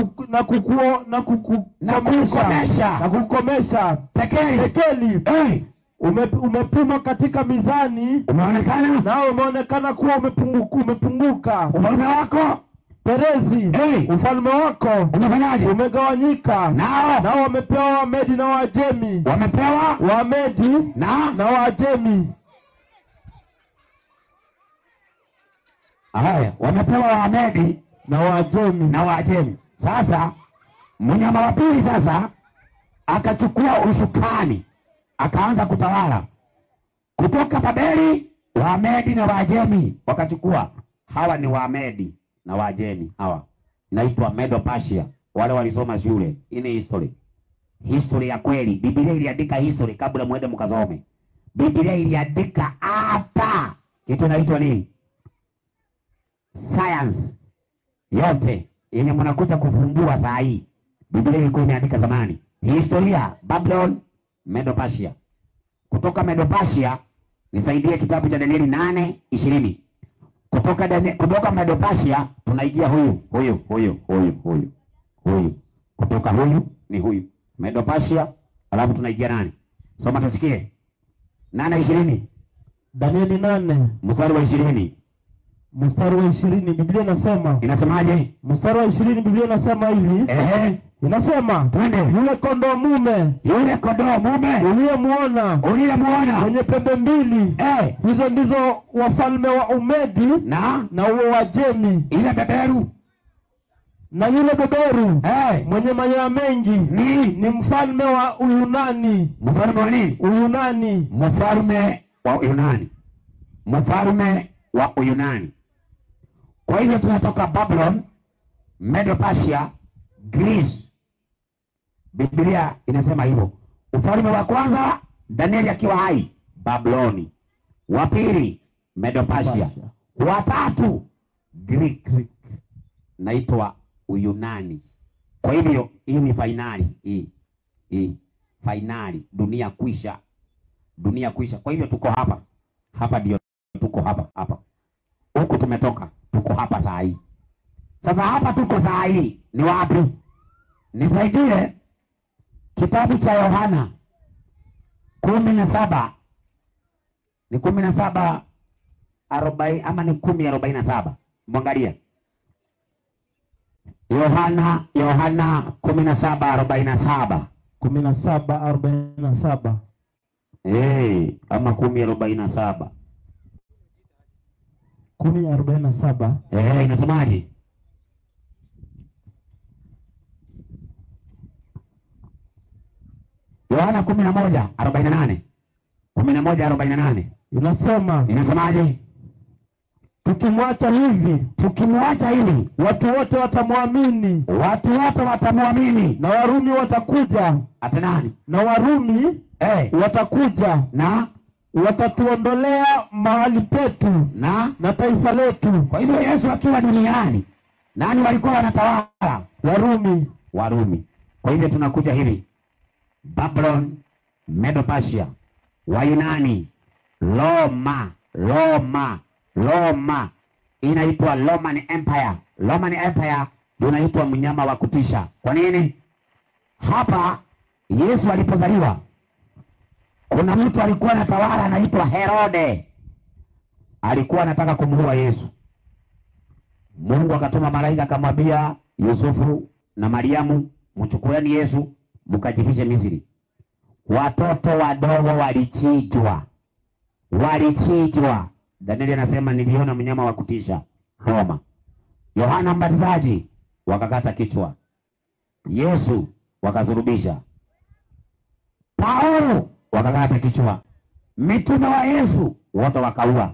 kukomesha. Tekeli. Umepima katika mizani, umeonekana, nao umeonekana kuwa umepunguka. Ufalme wako perezi, ufalme wako umefanyaje? Umegawanyika. Nao wamepewa Wamedi na Waajemi. Wamepewa Wamedi na Waajemi. Wamepewa Wamedi na Waajemi. Sasa mnyama wa pili sasa akachukua usukani, akaanza kutawala kutoka Babeli. Wamedi na Waajemi wakachukua. Hawa ni Wamedi na Waajemi, hawa naitwa Medo Persia. Wale walisoma shule, hii ni history ya kweli. Biblia iliandika history kabla muende mkasome. Biblia iliandika hapa kitu naitwa nini? science yote yenye mnakuja kufumbua saa hii, Biblia ilikuwa imeandika zamani. Historia, Babylon, Medo-Persia. Kutoka Medo-Persia, nisaidie kitabu cha Danieli 8:20. Kutoka Medo-Persia tunaingia huyu. Kutoka huyu ni huyu. Medo-Persia, alafu tunaingia nani? Soma tusikie. 8:20. Danieli 8 mstari wa 20. Mstari wa 20 Biblia inasema. Inasemaje? Mstari wa 20 Biblia inasema hivi. Inasema, twende. Yule kondoo mume uliyemuona mwenye pembe mbili, hizo ndizo wafalme wa Umedi na Uajemi. Ile beberu na yule beberu mwenye manyoya mengi ni mfalme wa Uyunani. Mfalme wa nini? Uyunani. Mfalme wa Uyunani. Mfalme wa Uyunani. Kwa hivyo tunatoka Babylon, Medo-Persia, Greece. Biblia inasema hivyo. Ufalme wa kwanza Danieli akiwa hai, Babyloni. Wa pili Medo-Persia. Wa tatu Greek, naitwa Uyunani. Kwa hivyo hii ni finali, hii finali, dunia kwisha. Kwa hivyo tuko hapa ndio tuko hapa. Huku tumetoka, tuko hapa saa hii. Sasa hapa tuko saa hii ni wapi? Nisaidie kitabu cha Yohana 17. Ni 17:40 ama ni 10:47? Mwangalia. Yohana 17:47. 17:47. Ama 10:47. 10:47. Inasemaje? Yohana 11:48. 11:48. Inasemaje? Tukimwacha hivi watu wote watamwamini. Na Warumi watakuja. Ata nani? Na Warumi watakuja na watatuondolea mahali petu na taifa letu. Kwa hivyo Yesu akiwa duniani, nani walikuwa wanatawala? Warumi. Kwa hivyo tunakuja hivi: Babylon, Medo-Persia, Wayunani, Roma. Inaitwa Roman Empire. Roman Empire unaitwa mnyama wa kutisha. Kwa nini? Hapa Yesu alipozaliwa, kuna mtu alikuwa anatawala anaitwa Herode. Alikuwa anataka kumuua Yesu. Mungu akatuma malaika akamwambia Yusufu na Mariamu, mchukueni Yesu mkajifishe Misri. Watoto wadogo walichinjwa. Danieli anasema niliona mnyama wa kutisha Roma. Yohana Mbatizaji wakakata kichwa. Yesu wakazurubisha. Paulo wakakata kichwa. Mitume wa Yesu wote wakaua.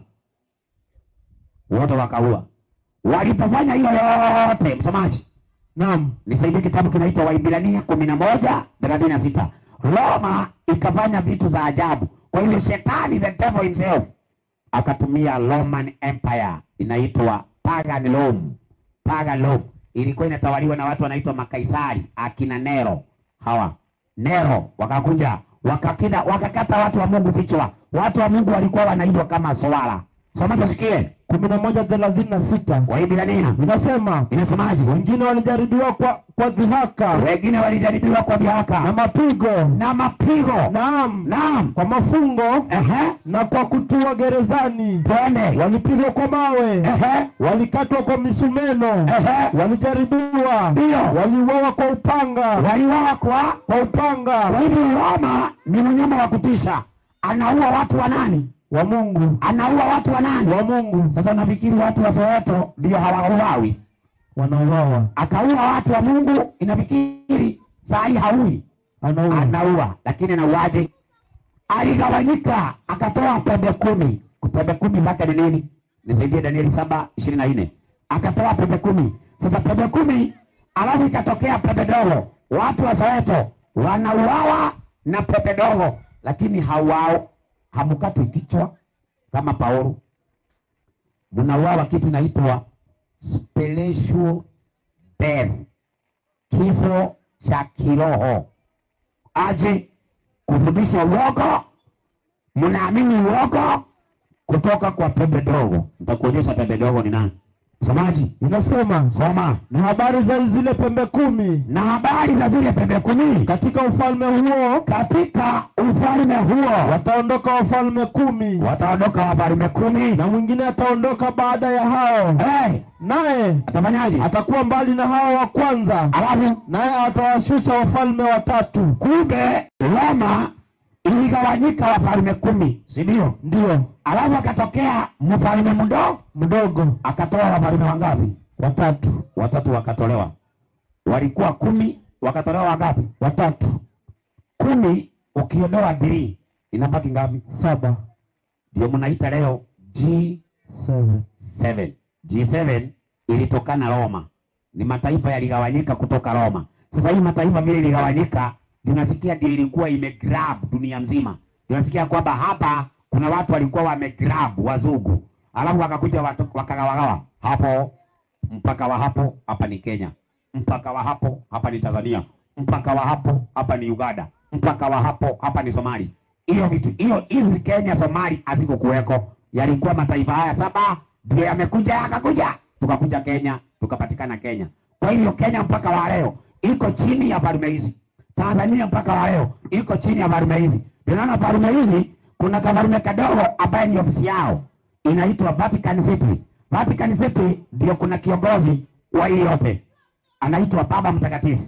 Walipofanya hiyo yote, msomaji, naam, nisaidie kitabu kinaitwa Waibrania 11:36. Roma ikafanya vitu za ajabu. Kwa hiyo shetani, the devil himself, akatumia Roman Empire, inaitwa Pagan Rome. Ilikuwa inatawaliwa na watu wanaitwa makaisari, akina Nero. Nero wakakuja wakakata watu wa Mungu vichwa. Watu wa Mungu walikuwa wanaitwa kama swala. Soma tusikie. 11:36. Waibrania inasemaje? Wengine walijaribiwa kwa dhihaka. Na mapigo. Naam. Kwa mafungo. Na kwa kutua gerezani. Walipigwa kwa mawe. Walikatwa kwa misumeno. Walijaribiwa. Waliuawa kwa upanga. Kwa hivyo Roma ni mnyama wa kutisha. Anaua watu wa nani? Wa Mungu. Anaua watu wa nani? Wa Mungu. Sasa nafikiri watu wa Soweto ndio hawauawi. Wanauawa. Akaua watu wa Mungu, inafikiri saa hii haui. Anaua. Lakini anauaje? Aligawanyika, akatoa pembe 10. Pembe 10 zake ni nini? Nisaidie Danieli 7:24. Akatoa pembe 10. Sasa pembe 10, alafu ikatokea pembe dogo. Watu wa Soweto wanauawa na pembe dogo, lakini hauao. Hamukatwi kichwa kama Paulo. Mnauawa kitu inaitwa spiritual death, kifo cha kiroho. Aje kufundisha uongo, mnaamini uongo kutoka kwa pembe dogo. Nitakuonyesha pembe dogo ni nani. Msomaji, Inasema, soma. na habari za zile pembe 10, Na habari za zile pembe 10, katika ufalme huo katika ufalme huo wataondoka wafalme 10, wataondoka wafalme 10, na mwingine ataondoka baada ya hao, naye atafanyaje? atakuwa mbali na hao wa kwanza, Alafu naye atawashusha wafalme 3. kumbe Roma iligawanyika wafalme 10, si ndio? Ndio. Alafu akatokea mfalme mdogo akatoa wafalme wangapi? 3. 3 wakatolewa. Walikuwa 10, wakatolewa wangapi? 3. 10 ukiondoa 3 inabaki ngapi? 7. Ndio mnaita leo G7. G7 ilitokana Roma. Ni mataifa yaligawanyika kutoka Roma. Sasa hii mataifa vile iligawanyika, tunasikia ndio ilikuwa imegrab dunia mzima. Tunasikia kwamba hapa kuna watu walikuwa wamegrab wazungu. Alafu wakakuja watu wakagawa hapo, mpaka wa hapo hapa ni Kenya. Mpaka wa hapo hapa ni Tanzania. Mpaka wa hapo hapa ni Uganda. Mpaka wa hapo hapa ni Somali. Hiyo vitu hizi Kenya, Somali hazikukuweko. Yalikuwa mataifa haya 7 ndio yamekuja akakuja. Tukakuja Kenya, tukapatikana Kenya. Kwa hiyo Kenya mpaka wa leo iko chini ya falme hizi. Tanzania mpaka wa leo iko chini ya falme hizi. Tunaona falme hizi kuna kafalme kadogo ambaye ni ofisi yao inaitwa Vatican City. Vatican City ndio kuna kiongozi wa hii yote. Anaitwa Baba Mtakatifu.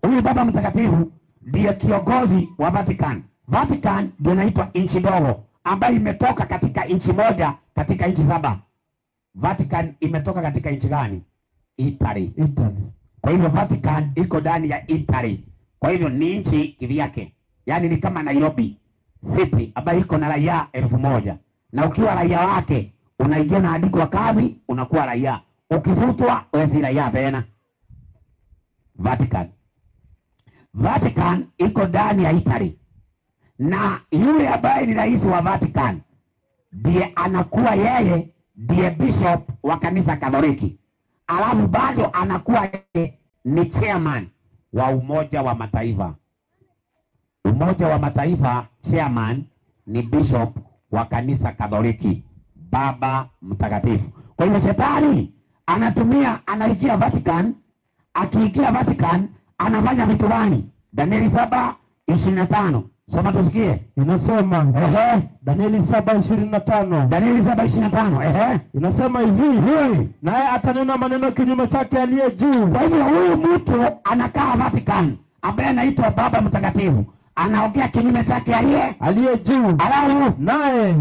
Huyu Baba Mtakatifu ndiye kiongozi wa Vatican. Vatican ndio inaitwa nchi ndogo ambayo imetoka katika nchi moja katika nchi 7. Vatican imetoka katika nchi gani? Italy. Kwa hivyo Vatican iko ndani ya Italy. Kwa hivyo ni nchi kivyake. Yaani ni kama Nairobi City ambayo iko na raia 1000. Na ukiwa raia wake unaingia na andiko la kazi, unakuwa raia. Ukifutwa wewe si raia tena. Vatican iko ndani ya Italy. Na yule ambaye ni rais wa Vatican ndiye anakuwa yeye ndiye bishop wa kanisa Katoliki. Alafu bado anakuwa ni chairman wa Umoja wa Mataifa. Umoja wa Mataifa chairman ni bishop wa kanisa Katoliki, Baba Mtakatifu. Kwa hiyo shetani anaingia Vatican, akiingia Vatican anafanya vitu gani? Danieli 7:25. Soma tusikie. Inasema, Danieli 7:25. Danieli 7:25. Inasema hivi, naye atanena maneno kinyume chake aliye juu. Kwa hivyo huyu mtu anakaa Vatican ambaye anaitwa Baba Mtakatifu anaongea kinyume chake aliye juu. Alafu naye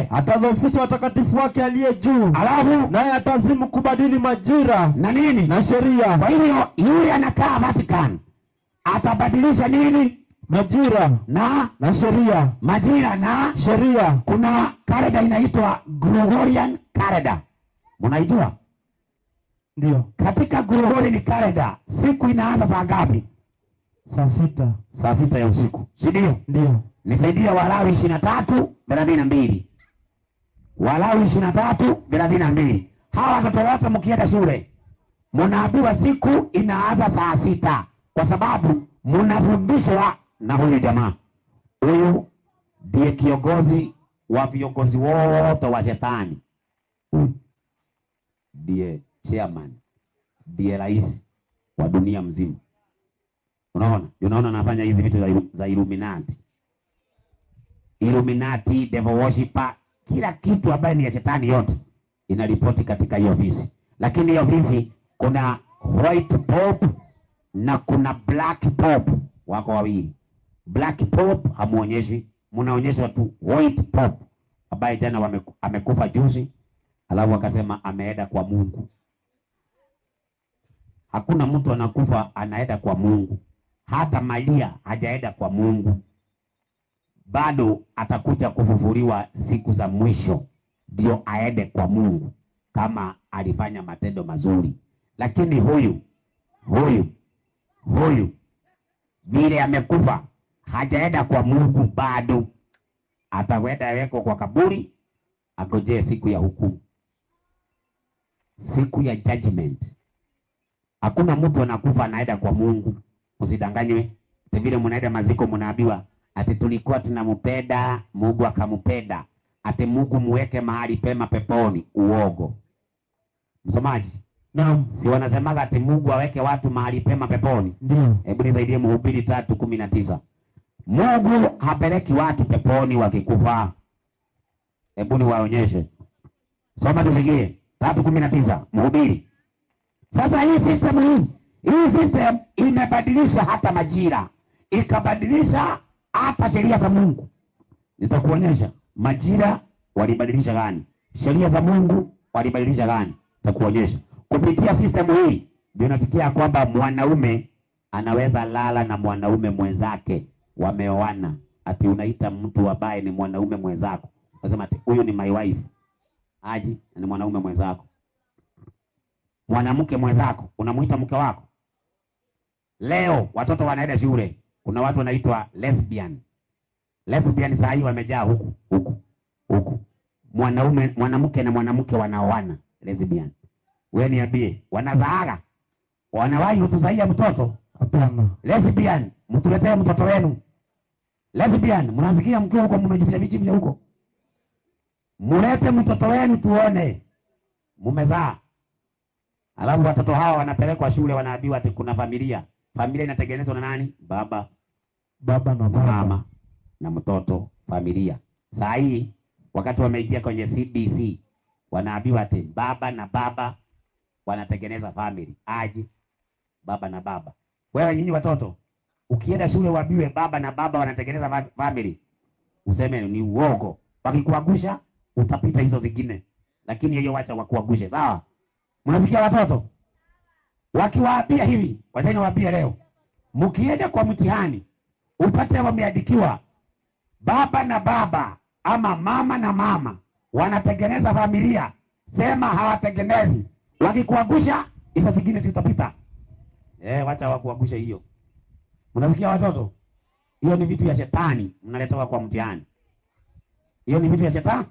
atadhoofisha watakatifu wake aliye juu. Alafu naye atazimu kubadili majira na nini na sheria. Kwa hivyo yule anakaa Vatican atabadilisha nini? Majira na sheria. Majira na sheria. Kuna calendar inaitwa Gregorian calendar. Unaijua? Ndio. Katika Gregorian calendar siku inaanza saa ngapi? Saa 6. Saa 6 ya usiku. Si ndio? Ndio. Nisaidia Walawi 23:32. Walawi 23:32. Hawa watoto wote mkienda shule mnaambiwa siku inaanza saa 6 kwa sababu mnafundishwa na huyu jamaa. Huyu ndiye kiongozi wa viongozi wote wa shetani. Ndiye chairman, ndiye rais wa dunia mzima. Unaona anafanya hizi vitu za Illuminati. Illuminati, devil worshiper, kila kitu ambaye ni ya shetani yote inaripoti katika hiyo ofisi. Lakini hiyo ofisi kuna white pope na kuna black pope, wako wawili. Black pope hamuonyeshi, mnaonyeshwa tu white pope ambaye jana amekufa juzi, alafu akasema ameenda kwa Mungu. Hakuna mtu anakufa anaenda kwa Mungu. Hata Maria hajaenda kwa Mungu. Bado atakuja kufufuliwa siku za mwisho ndio aende kwa Mungu kama alifanya matendo mazuri. Lakini huyu vile amekufa hajaenda kwa Mungu bado. Atakwenda weko kwa kaburi, agojee siku ya hukumu. siku ya judgment. Hakuna mtu anakufa anaenda kwa Mungu. Usidanganywe. Vile mnaenda maziko mnaambiwa ati tulikuwa tunampenda, Mungu akampenda. Ati Mungu muweke mahali pema peponi. Uogo. Msomaji. Naam. Si wanasemaga ati Mungu aweke watu mahali pema peponi? Ndio. Hebu nisaidie Mhubiri 3:19. Mungu hapeleki watu peponi wakikufa. Hebu niwaonyeshe. Soma tusikie. 3:19 Mhubiri. Sasa hii system imebadilisha hata majira. Ikabadilisha hata sheria za Mungu. Nitakuonyesha majira walibadilisha gani? Sheria za Mungu walibadilisha gani? Nitakuonyesha. Kupitia system hii ndio nasikia kwamba mwanaume anaweza lala na mwanaume mwenzake wameoana. Ati unaita mtu ambaye ni mwanaume mwenzako. Unasema ati huyu ni my wife. Aje ni mwanaume mwenzako. Mwanamke mwenzako unamuita mke wako. Leo watoto wanaenda shule. Kuna watu wanaitwa lesbian. Lesbian saa hii wamejaa huku. Mwanamke na mwanamke wanaoana lesbian. Wewe niambie, wanazaaga? Wanawahi kutuzaia mtoto? Hapana. Lesbian, mtuletee mtoto wenu. Lesbian, mnasikia mkiwa huko mmejificha huko. Mulete mtoto wenu tuone. Mumezaa. Alafu watoto hawa wanapelekwa shule wanaambiwa ati kuna familia. Familia inatengenezwa na nani? Baba na mama na mtoto, familia. Saa hii wakati wameingia kwenye CBC wanaambiwa ati baba na baba wanatengeneza family. Aje baba na baba. Wewe nyinyi watoto ukienda shule waambiwe baba na baba wanatengeneza family, useme ni uogo. Wakikuangusha utapita hizo zingine. Lakini hiyo wacha wakuangushe. Sawa? Mnasikia watoto? Wakiwaambia hivi, wacha niwaambie leo. Mkienda kwa mtihani upate wameandikiwa baba na baba ama mama na mama wanatengeneza familia, sema hawatengenezi. Wakikuangusha hizo zingine zitapita. Wacha wakuangushe hiyo. Mnasikia watoto? Hiyo ni vitu ya shetani mnaletoa kwa mtihani. Hiyo ni vitu ya shetani.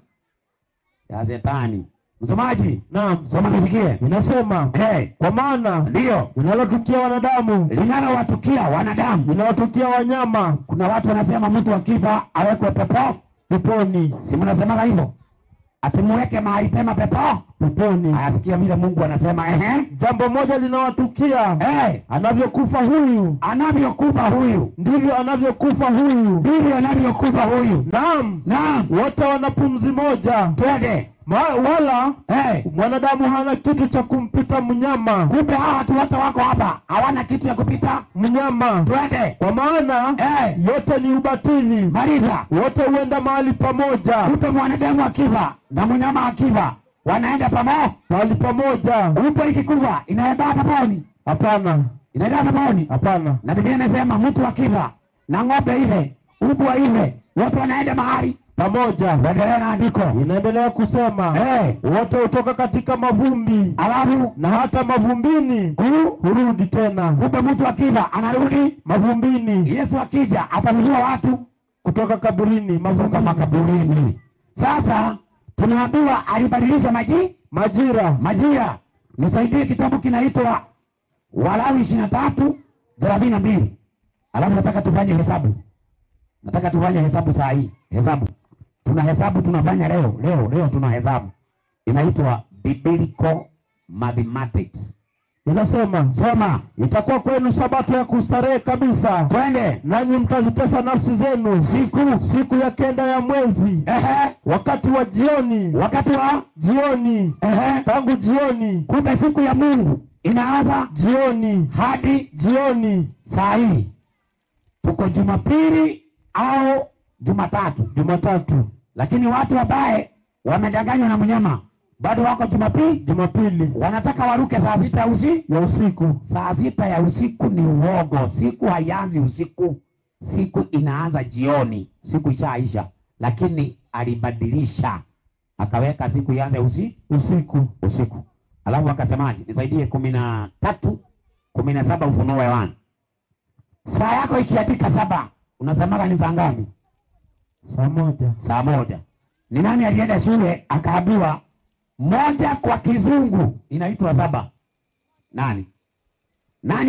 Ya shetani. Msomaji? Naam. Soma nisikie. Inasema kwa maana ndio linalotukia wanadamu, linalowatukia wanadamu, linalotukia wanyama. Kuna watu wanasema mtu akifa awekwe peponi. Si mnasema hivyo? Atimuweke mahali pema peponi. Ayasikia vile Mungu anasema jambo moja linawatukia. Anavyokufa huyu ndivyo anavyokufa huyu. Naam. Wote wana pumzi moja. Twende. Wala mwanadamu hana kitu cha kumpita mnyama. Kumbe hawa watu wote wako hapa hawana kitu ya kupita mnyama. Twende. Kwa maana yote ni ubatili. Maliza. Wote huenda mahali pamoja. Kumbe mwanadamu akifa na mnyama akifa wanaenda mahali pamoja. Upo ikikufa inaenda peponi? Hapana. Inaenda peponi? Hapana. Na Biblia inasema mtu akifa na ng'ombe ile, ubwa ile, wote wanaenda mahali pamoja. Endelea na andiko. Inaendelea kusema wote hutoka katika mavumbi, alafu na hata mavumbini hurudi tena. Kumbe mtu akifa anarudi mavumbini. Yesu akija atamjua watu kutoka kaburini, makaburini. Sasa tunaambiwa alibadilisha majira. Nisaidie kitabu kinaitwa Walawi 23:32. Alafu nataka tufanye hesabu saa hii. Tunahesabu tunafanya leo tunahesabu. Inaitwa biblical mathematics. Inasema, soma, itakuwa kwenu sabato ya kustarehe kabisa. Twende. Nanyi mtazitesa nafsi zenu siku ya kenda ya mwezi. Wakati wa jioni. Tangu jioni. Kumbe siku ya Mungu inaanza jioni hadi jioni. Saa hii tuko Jumapili au Jumatatu. Lakini watu wabaye wamedanganywa na mnyama. Bado wako Jumapili. Wanataka waruke saa 6 ya usiku. Saa 6 ya usiku ni uogo. Siku haianzi usiku. Siku inaanza jioni. Siku ishaisha. Lakini alibadilisha. Akaweka siku ianze usiku. Alafu akasemaje? Nisaidie 13:17 Ufunuo wa Yohana. Saa yako ikiandika 7, unasemaga ni saa ngapi? Saa moja. Ni nani alienda shule akaambiwa moja kwa kizungu inaitwa saba. Nani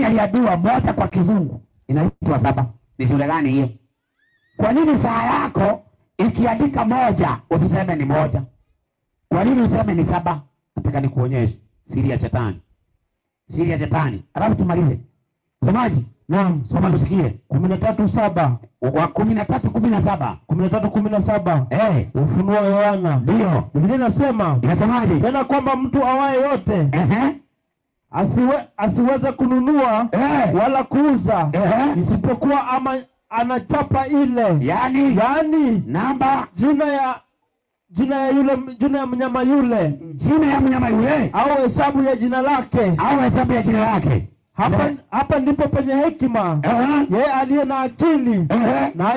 aliambiwa moja kwa kizungu inaitwa saba? Ni shule gani hiyo? Kwa nini saa yako ikiandika moja usiseme ni moja? Kwa nini useme ni saba? Nataka nikuonyeshe siri ya shetani. Siri ya shetani. Alafu tumalize. Msomaji? Naam, soma tusikie. 13:7. Wa 13:17. 13:17. Ufunuo Yohana. Ndio. Biblia inasema, inasemaje? Tena kwamba mtu awaye yote asiweze kununua wala kuuza isipokuwa ama anachapa ile. Yani namba jina ya mnyama yule. Jina ya mnyama yule au hesabu ya jina lake. Hapa ndipo penye hekima. Yeye aliye na akili na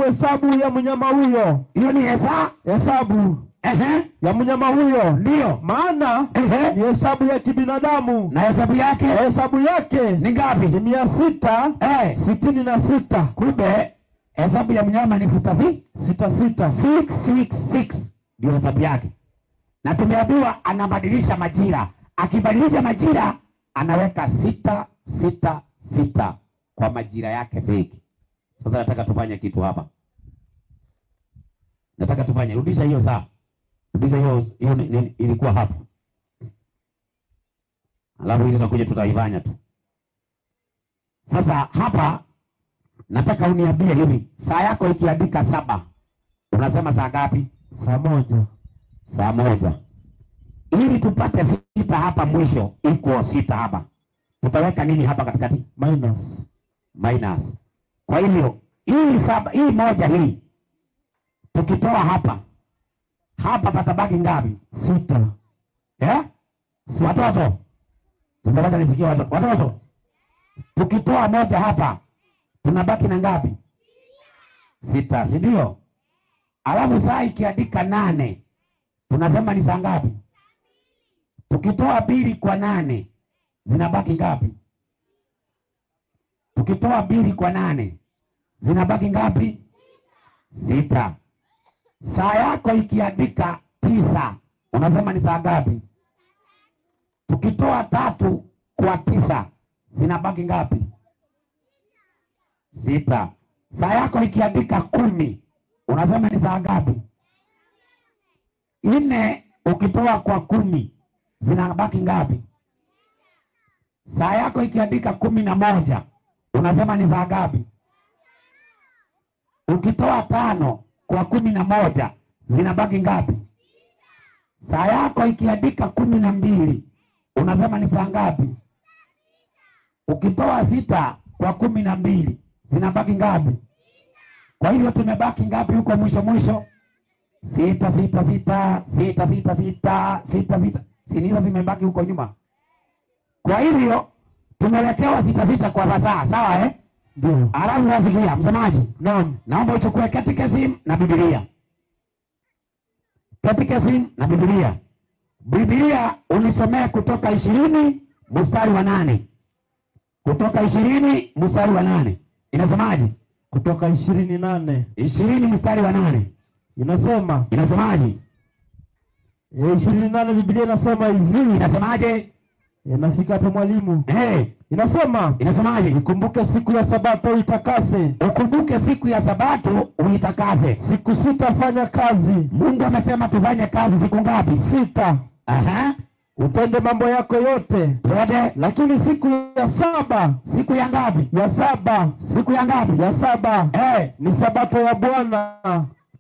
hesabu ya mnyama huyo. Hiyo ni hesabu ya mnyama huyo. Ndio. Maana ni hesabu ya kibinadamu. Na hesabu yake ni ngapi? Ni 666. Kumbe hesabu ya mnyama ni 666. Ndio hesabu yake. Na tumeambiwa anabadilisha majira. Akibadilisha majira anaweka 666 kwa majira yake fake. Sasa nataka tufanye kitu hapa. Rudisha hiyo saa. Rudisha hiyo ilikuwa hapa. Alafu ile nakuja tutaifanya tu. Sasa hapa nataka uniambie hivi, saa yako ikiandika 7, unasema saa ngapi? Saa moja. Ili tupate 6 hapa mwisho, iko 6 hapa. Tutaweka nini hapa katikati? Minus. Kwa hivyo hii 7, hii moja hii tukitoa hapa patabaki ngapi? 6. Watoto. Tunataka nisikie watoto. Tukitoa moja hapa tunabaki na ngapi? 6, si ndio? Alafu saa ikiandika 8 tunasema ni saa ngapi? Tukitoa 2 kwa 8 zinabaki ngapi? Tukitoa 2 kwa 8 zinabaki ngapi? 6. Saa yako ikiandika 9 unasema ni saa ngapi? Tukitoa 3 kwa 9 zinabaki ngapi? 6. Saa yako ikiandika 10 unasema ni saa ngapi? 4 ukitoa kwa 10 zinabaki ngapi? Saa yako ikiandika 11 unasema ni saa ngapi? Ukitoa 5 kwa 11 zinabaki ngapi? Saa yako ikiandika 12 unasema ni saa ngapi? Ukitoa 6 kwa 12 zinabaki ngapi? Kwa hivyo tumebaki ngapi huko mwisho? 6. Sinizo zimebaki huko nyuma. Kwa hivyo tumelekewa 6 kwa fasaha, sawa Ndio. Alafu nasikia msemaji. Naam. Naomba uchukue Catechism na Biblia. Catechism na Biblia. Biblia unisomea Kutoka 20 mstari wa 8. Kutoka 20 mstari wa 8. Inasemaje? Kutoka 28. 20 mstari wa 8. Inasemaje? 28 Biblia inasema hivi. Inasemaje? Nafika hapo mwalimu. Inasemaje? Ukumbuke siku ya Sabato uitakase. Ukumbuke siku ya Sabato uitakase. Siku 6 fanya kazi. Mungu amesema tufanye kazi siku ngapi? 6. Utende mambo yako yote. Lakini siku ya 7. Siku ya ngapi? Ya 7. Siku ya ngapi? Ya 7. Ni Sabato ya Bwana.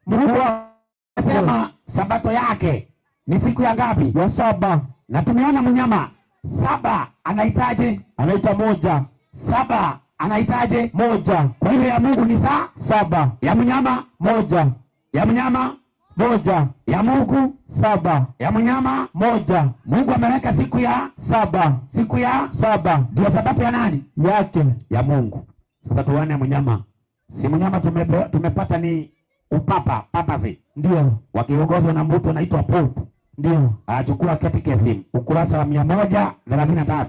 Mungu amesema Sabato yake ni siku ya ngapi? Ya 7. Na tumeona mnyama 7 anahitaji? Anaita 1. 7 anahitaji? 1. Kwa hiyo ya Mungu ni 7. Ya mnyama 1. Ya mnyama 1. Ya Mungu 7. Ya mnyama 1. Mungu ameweka siku ya 7. Siku ya 7 ndio Sabato ya nani? Yake. Ya Mungu. Sasa tuone mnyama. Si mnyama tumepata ni upapa, papacy. Ndio. Wakiongozwa na mtu anaitwa Pope. Ndio. Achukua Catechism ukurasa wa 133.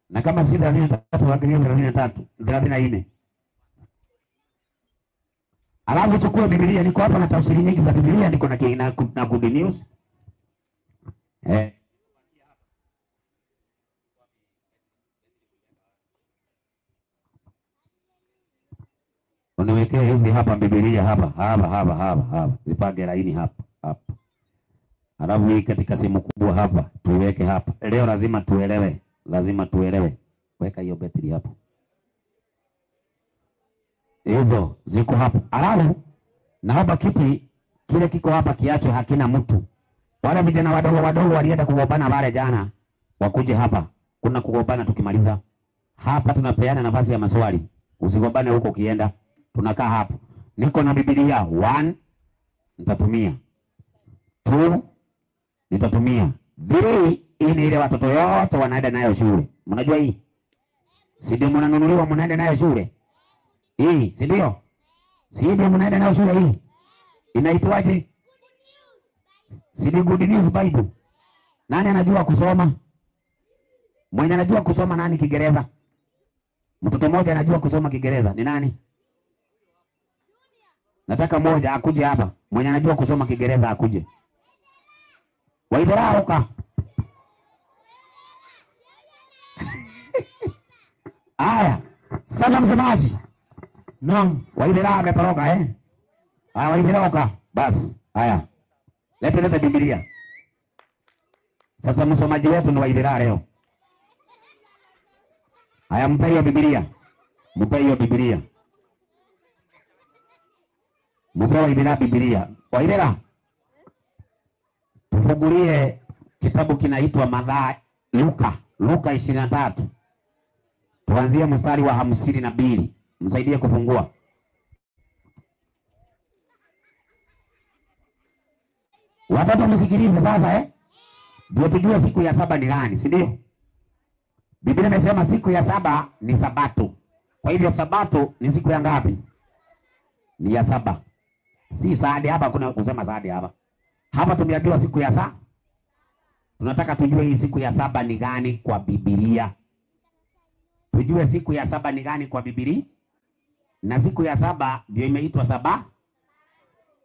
Na kama si 33 wakilia 34. Alafu chukua Biblia, niko hapa na tafsiri nyingi za Biblia, niko na Good News. Uniwekee hizi hapa Biblia hapa. Zipange laini hapa. Alafu hii katika simu kubwa hapa tuiweke hapa. Leo lazima tuelewe. Weka hiyo betri hapo. Hizo ziko hapo. Alafu naomba kiti kile kiko hapa kiache hakina mtu. Wale vijana wadogo walienda kugombana wale jana. Wakuje hapa. Kuna kugombana tukimaliza. Hapa tunapeana nafasi ya maswali. Usigombane huko kienda. Tunakaa hapo. Niko na Biblia 1 nitatumia. 2 nitatumia. 3 hii ni ile watoto yote wanaenda nayo shule. Mnajua hii? Si ndio mnanunuliwa mnaenda nayo shule? Hii, si ndio? Si ndio mnaenda nayo shule hii? Inaitwaje? Si ni Good News Bible. Nani anajua kusoma? Mwenye anajua kusoma nani Kiingereza? Mtoto mmoja anajua kusoma Kiingereza. Ni nani? Nataka mmoja akuje hapa. Mwenye anajua kusoma Kiingereza akuje. Waidharauka. Aya. Sasa msemaji. Naam. Waidharauka ameporoka Aya waidharauka. Basi. Aya. Leta Biblia. Sasa msomaji wetu ni waidharauka leo. Aya mpe hiyo Biblia. Mpe waidharauka Biblia. Waidharauka. Tufungulie kitabu kinaitwa Mathayo, Luka 23. Tuanzie mstari wa 52. Msaidie kufungua. Watoto msikilize sasa Ndio tujue siku ya saba ni gani, si ndio? Biblia imesema siku ya saba ni Sabato. Kwa hivyo Sabato ni siku ya ngapi? Ni ya saba. Si Saadi hapa, kuna kusema Saadi hapa. Hapa tumeambiwa siku ya saba. Tunataka tujue hii siku ya saba ni gani kwa Biblia. Tujue siku ya saba ni gani kwa Biblia. Na siku ya saba ndio imeitwa saba.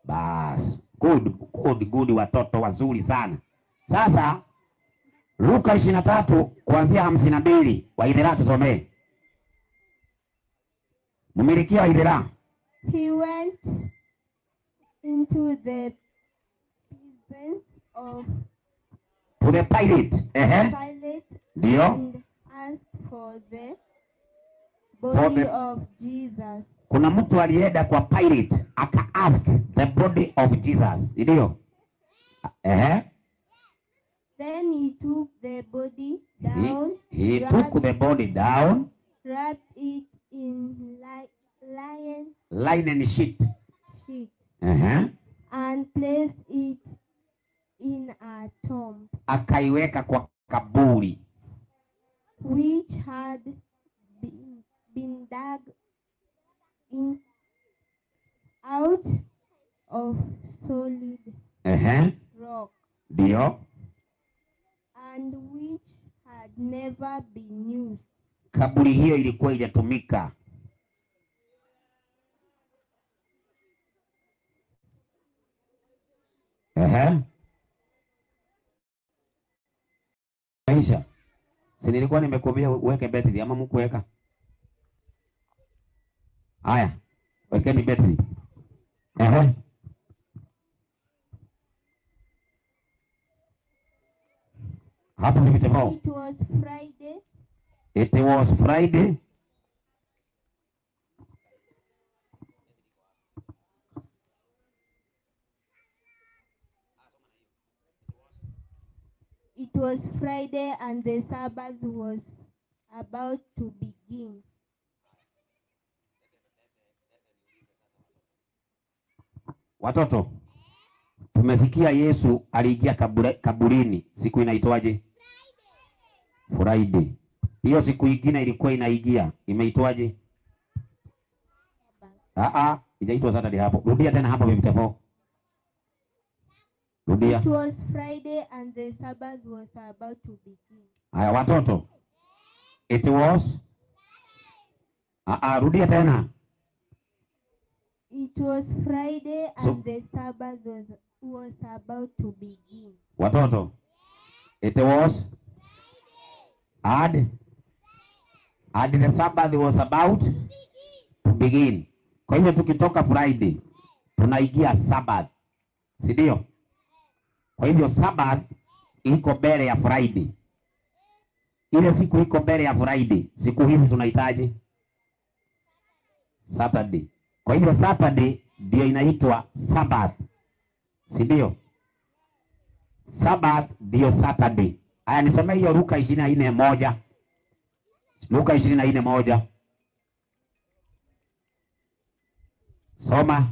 Bas, good watoto wazuri sana. Sasa Luka 23 kuanzia 52. Waidharauka tusomee. Mmilikia waidharauka. He went into the to the Pilate. Ndio. And asked for the body of Jesus. Kuna mtu alienda kwa Pilate aka ask the body of Jesus. Ndio. Then he took the body down. He took the body down. Wrapped it in linen sheet. And placed it in a tomb. Akaiweka kwa kaburi. Which had been dug out of solid rock. Ndio. And which had never been used. Kaburi hiyo ilikuwa inatumika. Aisha. Si nilikuwa nimekuambia uweke betri ama mkuweka? Haya, wekeni betri. Hapo ni kitafao. It was Friday. It was Friday. It was Friday and the Sabbath was about to begin. Watoto, tumesikia Yesu aliingia kaburini. Siku inaitwaje? Friday. Hiyo siku nyingine ilikuwa inaingia, imeitwaje? Inaitwa Saturday hapo. Rudia tena hapo vitafao. Rudia. It was Friday and the Sabbath was about to begin. Haya watoto. It was rudia tena. It was Friday and the Sabbath was about to begin. Watoto. It was and the Sabbath was about to begin. Kwa hivyo tukitoka Friday tunaingia Sabbath, si ndio? Kwa hivyo Sabbath iko mbele ya Friday. Ile siku iko mbele ya Friday. Siku hizi tunahitaji Saturday. Kwa hivyo Saturday ndio inaitwa Sabbath, si ndio? Sabbath ndio Saturday. Haya, nisome hiyo Luka 24:1. Luka 24:1. Soma.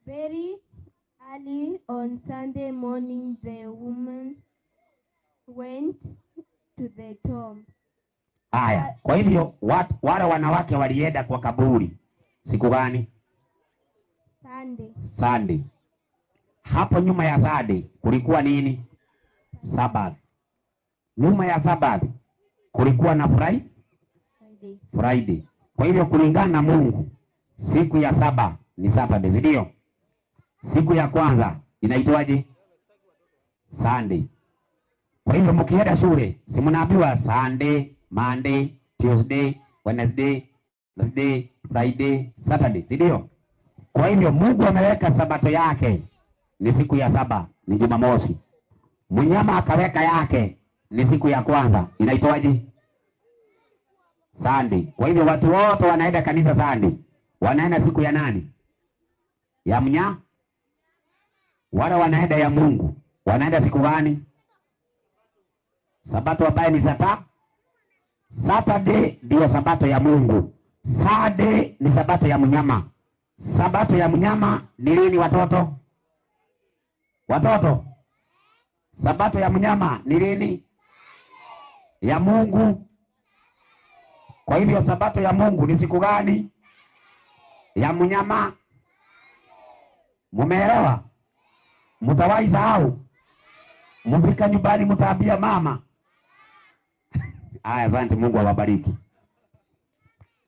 Very early on Sunday morning, the woman went to the tomb. Haya, kwa hivyo wale wanawake walienda kwa kaburi siku gani? Sunday. Sunday. Hapo nyuma ya Sunday kulikuwa nini? Sabbath. Nyuma ya Sabbath kulikuwa na Friday. Kwa hivyo kulingana na Mungu, siku ya saba ni Saturday, ndio? Siku ya kwanza inaitwaje? Sunday. Kwa hivyo mkienda shule, si mnaambiwa Sunday, Monday, Tuesday, Wednesday, Thursday, Friday, Saturday, ndio? Kwa hivyo Mungu ameweka sabato yake ni siku ya saba, ni Jumamosi. Mnyama akaweka yake ni siku ya kwanza, inaitwaje? Sunday. Kwa hivyo watu wote wanaenda kanisa Sunday. Wanaenda siku ya nani? Ya mnyama. Wale wanaenda ya Mungu wanaenda siku gani? Sabato ambayo ni Saturday ndio sabato ya Mungu. Sunday ni sabato ya mnyama. Sabato ya mnyama ni lini watoto? Watoto. Sabato ya mnyama ni lini? Ya Mungu. Kwa hivyo sabato ya Mungu ni siku gani? Ya mnyama. Mumeelewa? Mtawahi sahau? Mfika nyumbani mtaambia mama. Aya, asante, Mungu awabariki.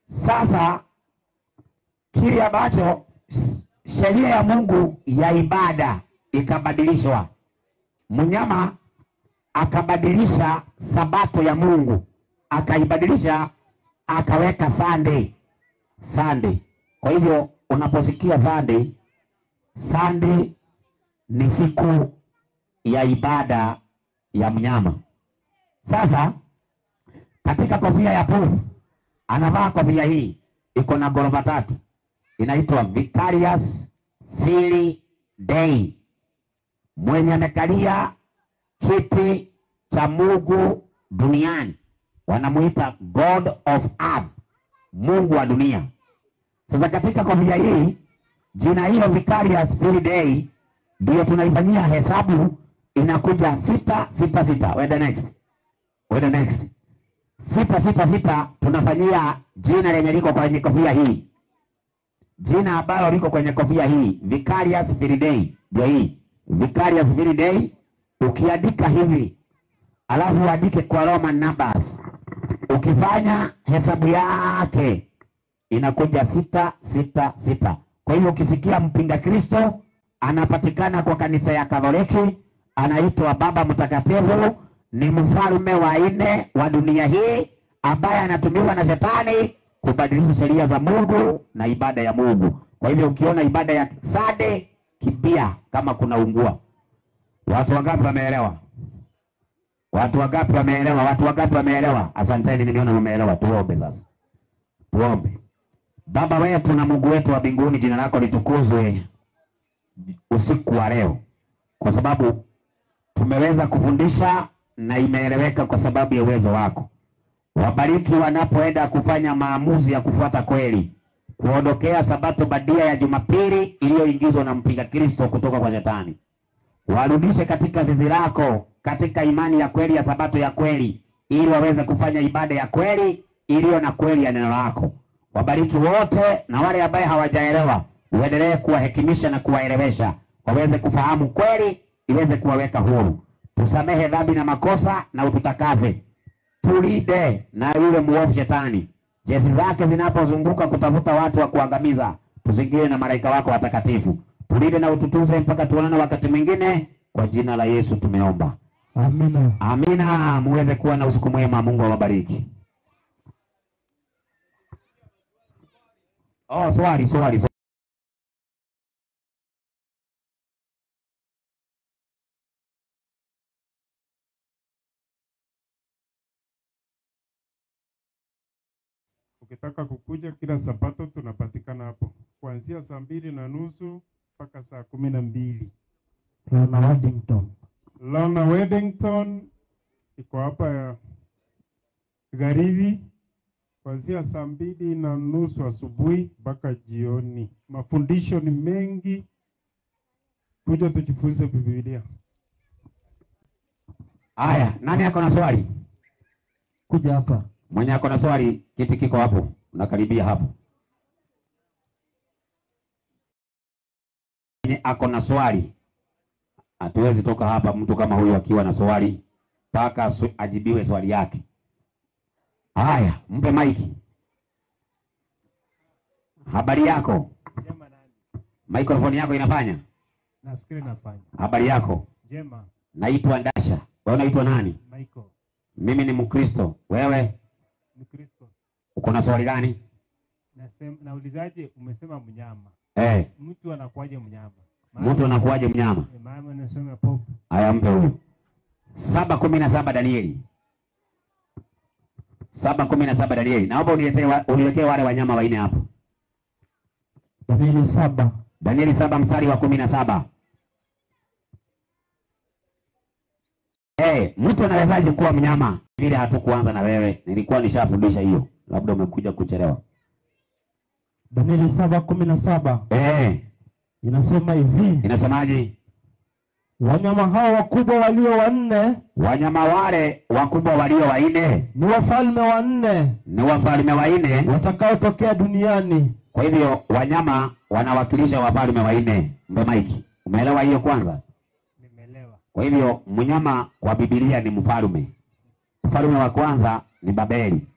Sasa kile ambacho sheria ya Mungu ya ibada ikabadilishwa. Mnyama akabadilisha sabato ya Mungu, akaibadilisha akaweka Sunday. Kwa hivyo unaposikia Sunday ni siku ya ibada ya mnyama. Sasa katika kofia ya Paul anavaa kofia hii, iko na ghorofa 3. Inaitwa Vicarious Field Day. Mwenye amekalia kiti cha Mungu duniani wanamuita God of Earth, Mungu wa dunia. Sasa katika kofia hii, jina hiyo Vicarious Field Day ndio tunaifanyia hesabu, inakuja 666. Wait the next. 666 tunafanyia jina lenye liko kwenye kofia hii. Jina ambalo liko kwenye kofia hii, Vicarious Field Day, ndio hii. Vicarious Field Day ukiandika hivi, alafu uandike kwa Roman numbers. Ukifanya hesabu yake inakuja 666. Kwa hiyo ukisikia mpinga Kristo anapatikana kwa kanisa ya Katoliki, anaitwa Baba Mtakatifu, ni mfalme wa 4 wa dunia hii ambaye anatumiwa na Shetani kubadilisha sheria za Mungu na ibada ya Mungu. Kwa hivyo ukiona ibada ya Sunday, kimbia kama kuna ungua. Watu wangapi wameelewa? Watu wangapi wameelewa? Asanteni, nimeona mmeelewa. Tuombe sasa. Tuombe. Baba wetu na Mungu wetu wa mbinguni, jina lako litukuzwe usiku wa leo, kwa sababu tumeweza kufundisha na imeeleweka kwa sababu ya uwezo wako. Wabariki wanapoenda kufanya maamuzi ya kufuata kweli, kuondokea sabato badia ya Jumapili iliyoingizwa na mpinga Kristo kutoka kwa Shetani. Warudishe katika zizi lako, katika imani ya kweli ya sabato ya kweli, ili waweze kufanya ibada ya kweli iliyo na kweli ya neno lako. Wabariki wote, na wale ambao hawajaelewa uendelee kuwahekimisha na kuwaelewesha waweze kufahamu kweli, iweze kuwaweka huru. Tusamehe dhambi na makosa na ututakaze. Tulinde na yule muovu Shetani, jeshi zake zinapozunguka kutafuta watu wa kuangamiza. Tuzingire na malaika wako watakatifu. Tulinde na ututunze mpaka tuonane wakati mwingine. Kwa jina la Yesu tumeomba. Amina. Amina. Muweze kuwa na usiku mwema. Mungu awabariki. Swali. Ukitaka kukuja kila Sabato tunapatikana hapo kuanzia 2:30 mpaka 12:00. Lona Weddington iko hapa ya Garibi kuanzia 2:30 asubuhi mpaka jioni. Mafundisho ni mengi, kuja tujifunze Biblia. Haya, nani ako na swali? Kuja hapa. Mwenye ako na swali, kiti kiko hapo. Unakaribia hapo. Mwenye ako na swali, hatuwezi toka hapa mtu kama huyu akiwa na swali mpaka ajibiwe swali yake. Haya, mpe maiki. Habari yako? Jema nani? Microphone yako inafanya? Nafikiri nafanya. Habari yako? Jema. Naitwa Ndasha. Wewe unaitwa nani? Michael. Mimi ni Mkristo. Wewe? Mkristo. Uko na swali gani? Naulizaje, umesema mnyama. Mtu anakuaje mnyama? Mtu anakuaje mnyama? Mama anasema popo. Haya, mpe huyu. 7:17 Danieli. 7:17 Danieli. Naomba uniletee wale wanyama waine hapo. Danieli 7 mstari wa 17. Mtu anawezaje kuwa mnyama? Vile hatukuanza na wewe. Nilikuwa nishafundisha hiyo. Labda umekuja kuchelewa. Danieli 7:17. Inasema hivi. Inasemaje? Wanyama hao wakubwa walio wanne. Wanyama wale wakubwa walio wanne. Ni wafalme wanne. Ni wafalme wanne watakaotokea duniani. Kwa hivyo wanyama wanawakilisha wafalme wanne. Mike, umeelewa hiyo kwanza? Nimeelewa. Kwa hivyo mnyama kwa Biblia ni mfalme. Ufalme wa kwanza ni Babeli.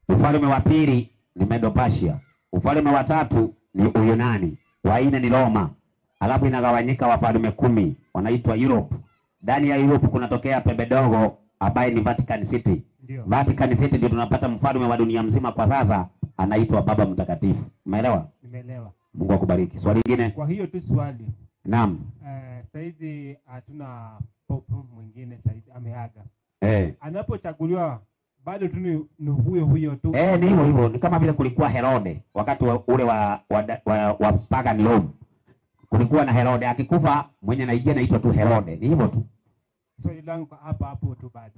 Ufalme wa pili ni Medo-Persia. Ufalme wa tatu ni Uyunani. Wa nne ni Roma. Alafu inagawanyika wafalme 10 wanaitwa Europe. Ndani ya Europe kunatokea pembe dogo ambaye ni Vatican City. Ndio. Vatican City ndio tunapata mfalme wa dunia mzima kwa sasa, anaitwa Baba Mtakatifu. Umeelewa? Nimeelewa. Mungu akubariki. Swali lingine? Kwa hiyo tu swali. Naam. Saizi hatuna popo mwingine, saizi ameaga. Anapochaguliwa bado tu ni huyo tu. Ni hivyo. Ni kama vile kulikuwa Herode wakati ule wa pagan Rome. Kulikuwa na Herode, akikufa mwenye anaingia anaitwa tu Herode. Ni hivyo tu. Swali langu hapo tu bado.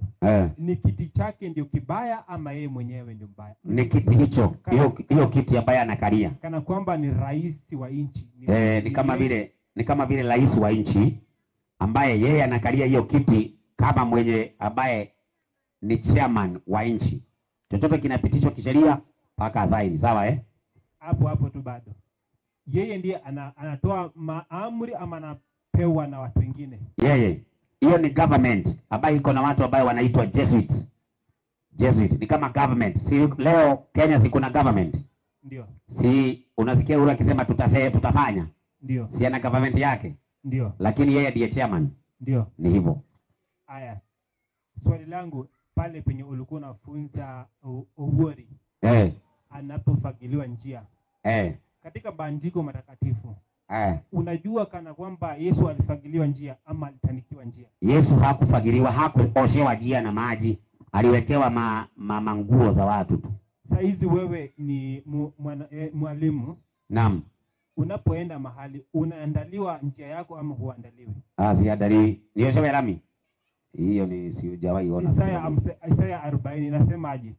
Ni kiti chake ndio kibaya ama yeye mwenyewe ndio mbaya? Ni kiti hicho. Hiyo kiti ambaye anakalia. Kana kwamba ni rais wa nchi. Ni kama vile rais wa nchi ambaye yeye anakalia hiyo kiti kama mwenye ambaye ni chairman wa nchi. Chochote kinapitishwa kisheria paka saini, sawa Hapo tu bado. Yeye ndiye anatoa maamri ama anapewa na watu wengine? Yeye. Hiyo ni government ambayo iko na watu ambao wanaitwa Jesuit. Ni kama government. Si leo Kenya si kuna government? Ndio. Si unasikia ule akisema tutafanya? Ndio. Si ana government yake? Ndio. Lakini yeye ndiye chairman. Ndio. Ni hivyo. Haya. Swali langu pale penye ulikuwa unafunza Owori. Anapofagiliwa njia. Katika maandiko matakatifu. Unajua kana kwamba Yesu alifagiliwa njia ama alitanikiwa njia? Yesu hakufagiliwa, hakuoshewa njia na maji. Aliwekewa manguo za watu tu. Saizi wewe ni mwalimu. Naam. Unapoenda mahali unaandaliwa njia yako ama huandaliwi? Siandaliwi. Nioshewe lami. Hiyo ni sijawahi ona. Isaya 40 inasemaje?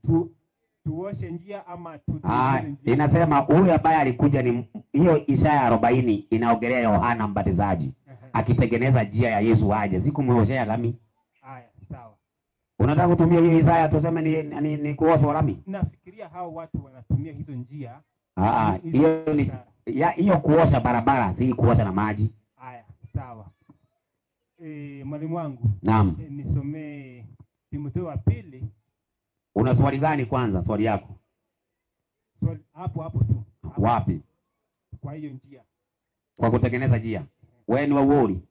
Tuoshe njia ama njia? Inasema huyu ambaye alikuja ni hiyo. Isaya 40 inaongelea Yohana Mbatizaji akitengeneza njia ya Yesu aje. Sikumuoshea lami. Haya, sawa. Unataka kutumia hiyo Isaya tuseme ni kuoshwa lami? Nafikiria hao watu wanatumia hizo njia. Hiyo ni hiyo kuosha barabara, si kuosha na maji. Haya, sawa. Mwalimu wangu. Naam. Nisomee Timotheo wa 2. Una swali gani kwanza, swali yako? Swali hapo tu. Wapi? Kwa hiyo njia. Kwa kutengeneza njia. Wewe ni wa Owori.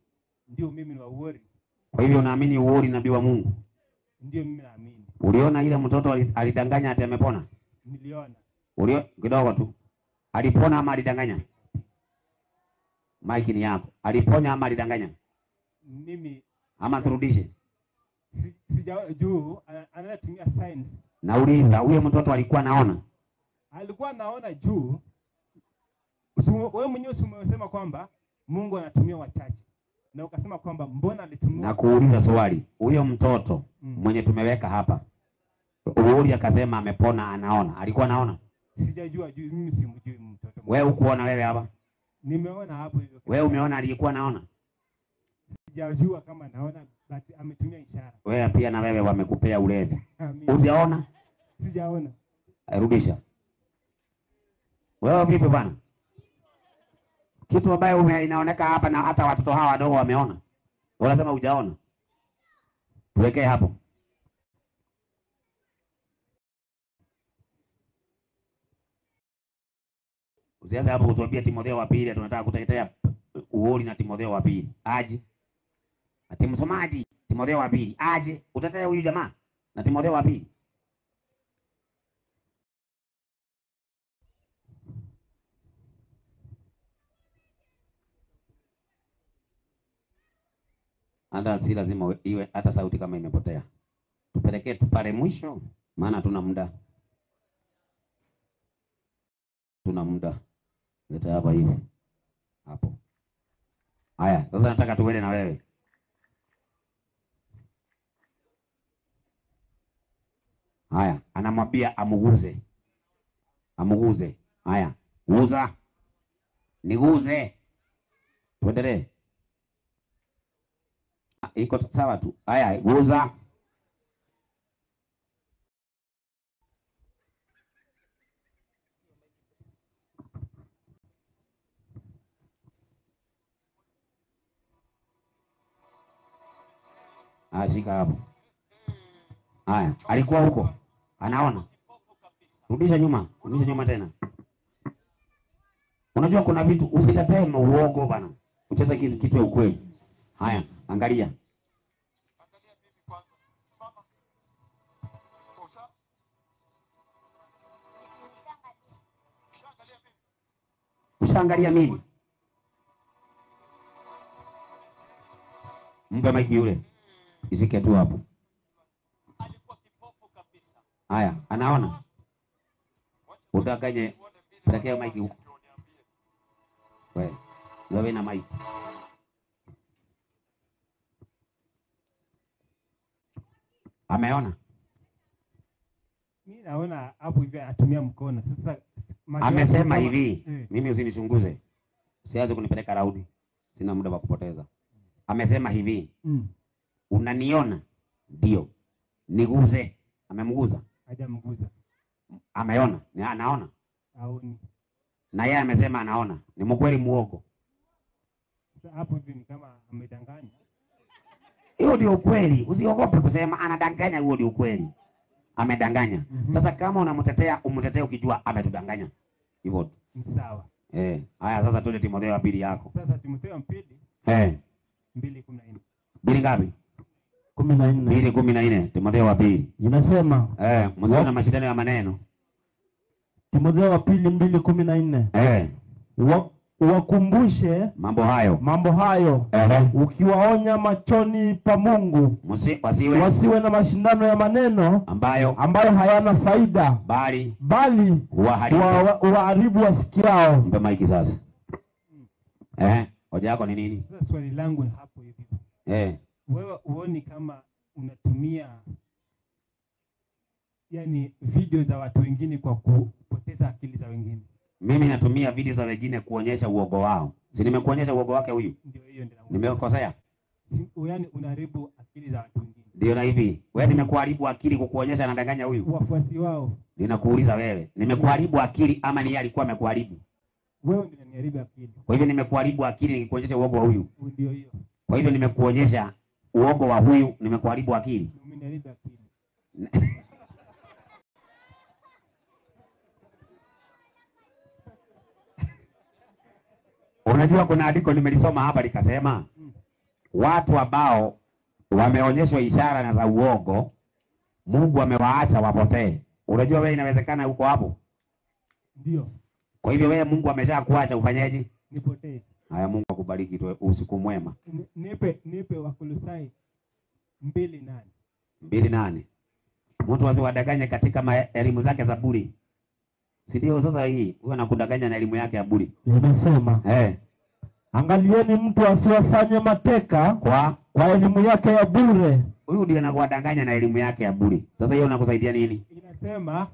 Ndio mimi ni wa Uhori. Kwa hivyo unaamini Uhori nabii wa Mungu? Ndio mimi naamini. Uliona ile mtoto alidanganya ati amepona? Niliona. Kidogo tu. Alipona ama alidanganya? Mike ni yako. Aliponya ama alidanganya? Mimi ama turudishe? Sijajua anatumia science. Nauliza, huyo mtoto alikuwa naona? Alikuwa naona juu. Wewe mwenyewe umesema kwamba Mungu anatumia wachache. Na ukasema kwamba mbona alitumia? Na kuuliza swali, huyo mtoto mwenye tumeweka hapa, Uhuru akasema amepona anaona. Alikuwa naona? Sijajua juu, mimi simjui mtoto. Wewe ukuona wewe hapa? Nimeona hapo hivyo. Wewe umeona alikuwa naona? Sijajua kama naona, but ametumia ishara. Wewe pia na wewe wamekupea ulevi. Ujaona? Sijaona. Rudisha. Wewe vipi bwana? Kitu ambayo inaoneka hapa na hata watoto hawa wadogo wameona. Unasema hujaona? Tuwekee hapo. Usianze hapo kutuambia Timotheo wa pili, tunataka kutetea Uhuru na Timotheo wa pili. Aje. Ati msomaji Timotheo wa pili. Aje, utetea huyu jamaa na Timotheo wa pili. Hata si lazima iwe hata sauti kama imepotea. Tupelekee tu pale mwisho, maana hatuna muda. Tuna muda. Leta hapa hivi. Hapo. Haya, sasa nataka tuende na wewe. Haya, anamwambia amuguze. Amuguze. Haya, guza. Niguze. Tuendelee. Iko sawa tu. Haya, guza. Shika hapo. Haya, alikuwa huko. Anaona. Rudisha nyuma tena. Unajua kuna vitu usitetee uongo bana. Ucheze kitu ya ukweli. Haya, angalia. Angalia bibi kwanza. Mama. Kosa. Ushaangalia bibi. Ushaangalia mimi. Mpe maiki yule. Isike tu hapo. Alikuwa kipofu kabisa. Haya, anaona. Udanganye. Pelekea maiki huko. Wewe na maiki. Ameona? Mimi naona hapo hivi atumia mkono. Sasa amesema hivi, mimi usinichunguze. Sianze kunipeleka raudi. Sina muda wa kupoteza. Amesema hivi. Unaniona? Ndio. Niguze. Amemguza? Hajamguza. Ameona? Ni anaona? Haoni. Na yeye amesema anaona. Ni mkweli muogo? Sasa hapo hivi ni kama amedanganya. Hiyo ndio ukweli. Usiogope kusema anadanganya, huo ndio ukweli. Amedanganya. Sasa kama unamtetea, umtetee ukijua ametudanganya. Hivyo tu. Sawa. Haya sasa tuende Timotheo wa pili yako. Sasa Timotheo wa pili. 2:14. Bili ngapi? 14. 2:14. Timotheo wa pili. Inasema msio na mashindano ya maneno. Timotheo wa pili 2:14. Wakumbushe mambo hayo ukiwaonya machoni pa Mungu wasiwe na mashindano ya maneno ambayo hayana faida bali waharibu wasikiao. Mpe maiki sasa. Hoja yako ni nini? Sasa swali langu ni hapo hivi. Wewe uoni kama unatumia video za watu wengine kwa kupoteza akili za wengine? Mimi natumia video za wengine kuonyesha uogo wao. Si nimekuonyesha uogo wake huyu? Ndio hiyo ndio. Nimekosea? Unaharibu akili za watu wengine. Ndio na hivi. Wewe nimekuharibu akili kukuonyesha anadanganya huyu? Wafuasi wao. Ninakuuliza wewe, nimekuharibu akili ama ni yeye alikuwa amekuharibu? Wewe ndio unaniharibu akili. Kwa hivyo nimekuharibu akili nikikuonyesha uogo wa huyu. Ndio hiyo. Kwa hivyo nimekuonyesha uogo wa huyu, nimekuharibu akili. Umeniharibu akili. Unajua kuna andiko nimelisoma hapa likasema watu ambao wameonyeshwa ishara na za uongo, Mungu amewaacha wapotee. Unajua wewe inawezekana huko hapo? Ndio. Kwa hivyo wewe Mungu amesha kuacha ufanyaje? Nipotee. Haya, Mungu akubariki tu, usiku mwema. Nipe Wakolosai 2:8. 2:8. Mtu asiwadanganye katika elimu zake za bure. Si ndio sasa hii? Huwa anakudanganya na elimu yake ya bure. Inasema, angalieni mtu asiwafanye mateka kwa elimu yake ya bure. Huyu ndiye anakuwadanganya na elimu yake ya bure. Sasa hiyo inakusaidia nini? Inasema,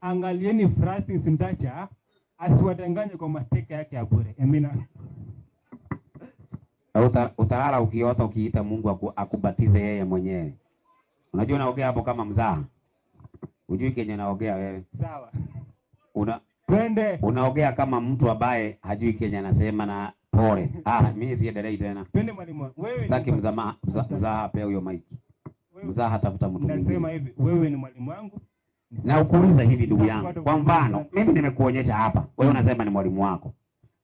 angalieni Francis Ndacha asiwadanganye kwa mateka yake ya bure. Amina. Utalala ukiota ukiita Mungu akubatize yeye mwenyewe. Unajua naongea hapo kama mzaha. Unajui Kenya naongea wewe. Sawa. Unaongea kama mtu ambaye hajui Kenya anasema na pole. Mimi siendelee tena. Twende mwalimu. Wewe sitaki mzaha pia huyo mic. Mzaha tafuta mtu mwingine. Nasema hivi, wewe ni mwalimu wangu. Na ukuuliza hivi ndugu yangu. Kwa mfano, mimi nimekuonyesha hapa. Wewe unasema ni mwalimu wako.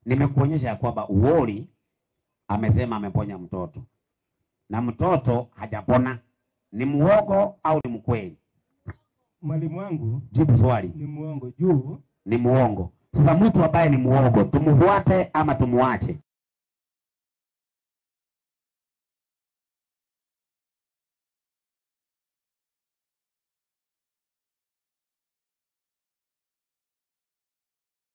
Nimekuonyesha kwamba Uori amesema ameponya mtoto. Na mtoto hajapona. Ni muongo au ni mkweli? Mwalimu wangu, jibu swali. Ni muongo juu. Ni muongo. Sasa mtu ambaye ni muongo, tumufuate ama tumuache?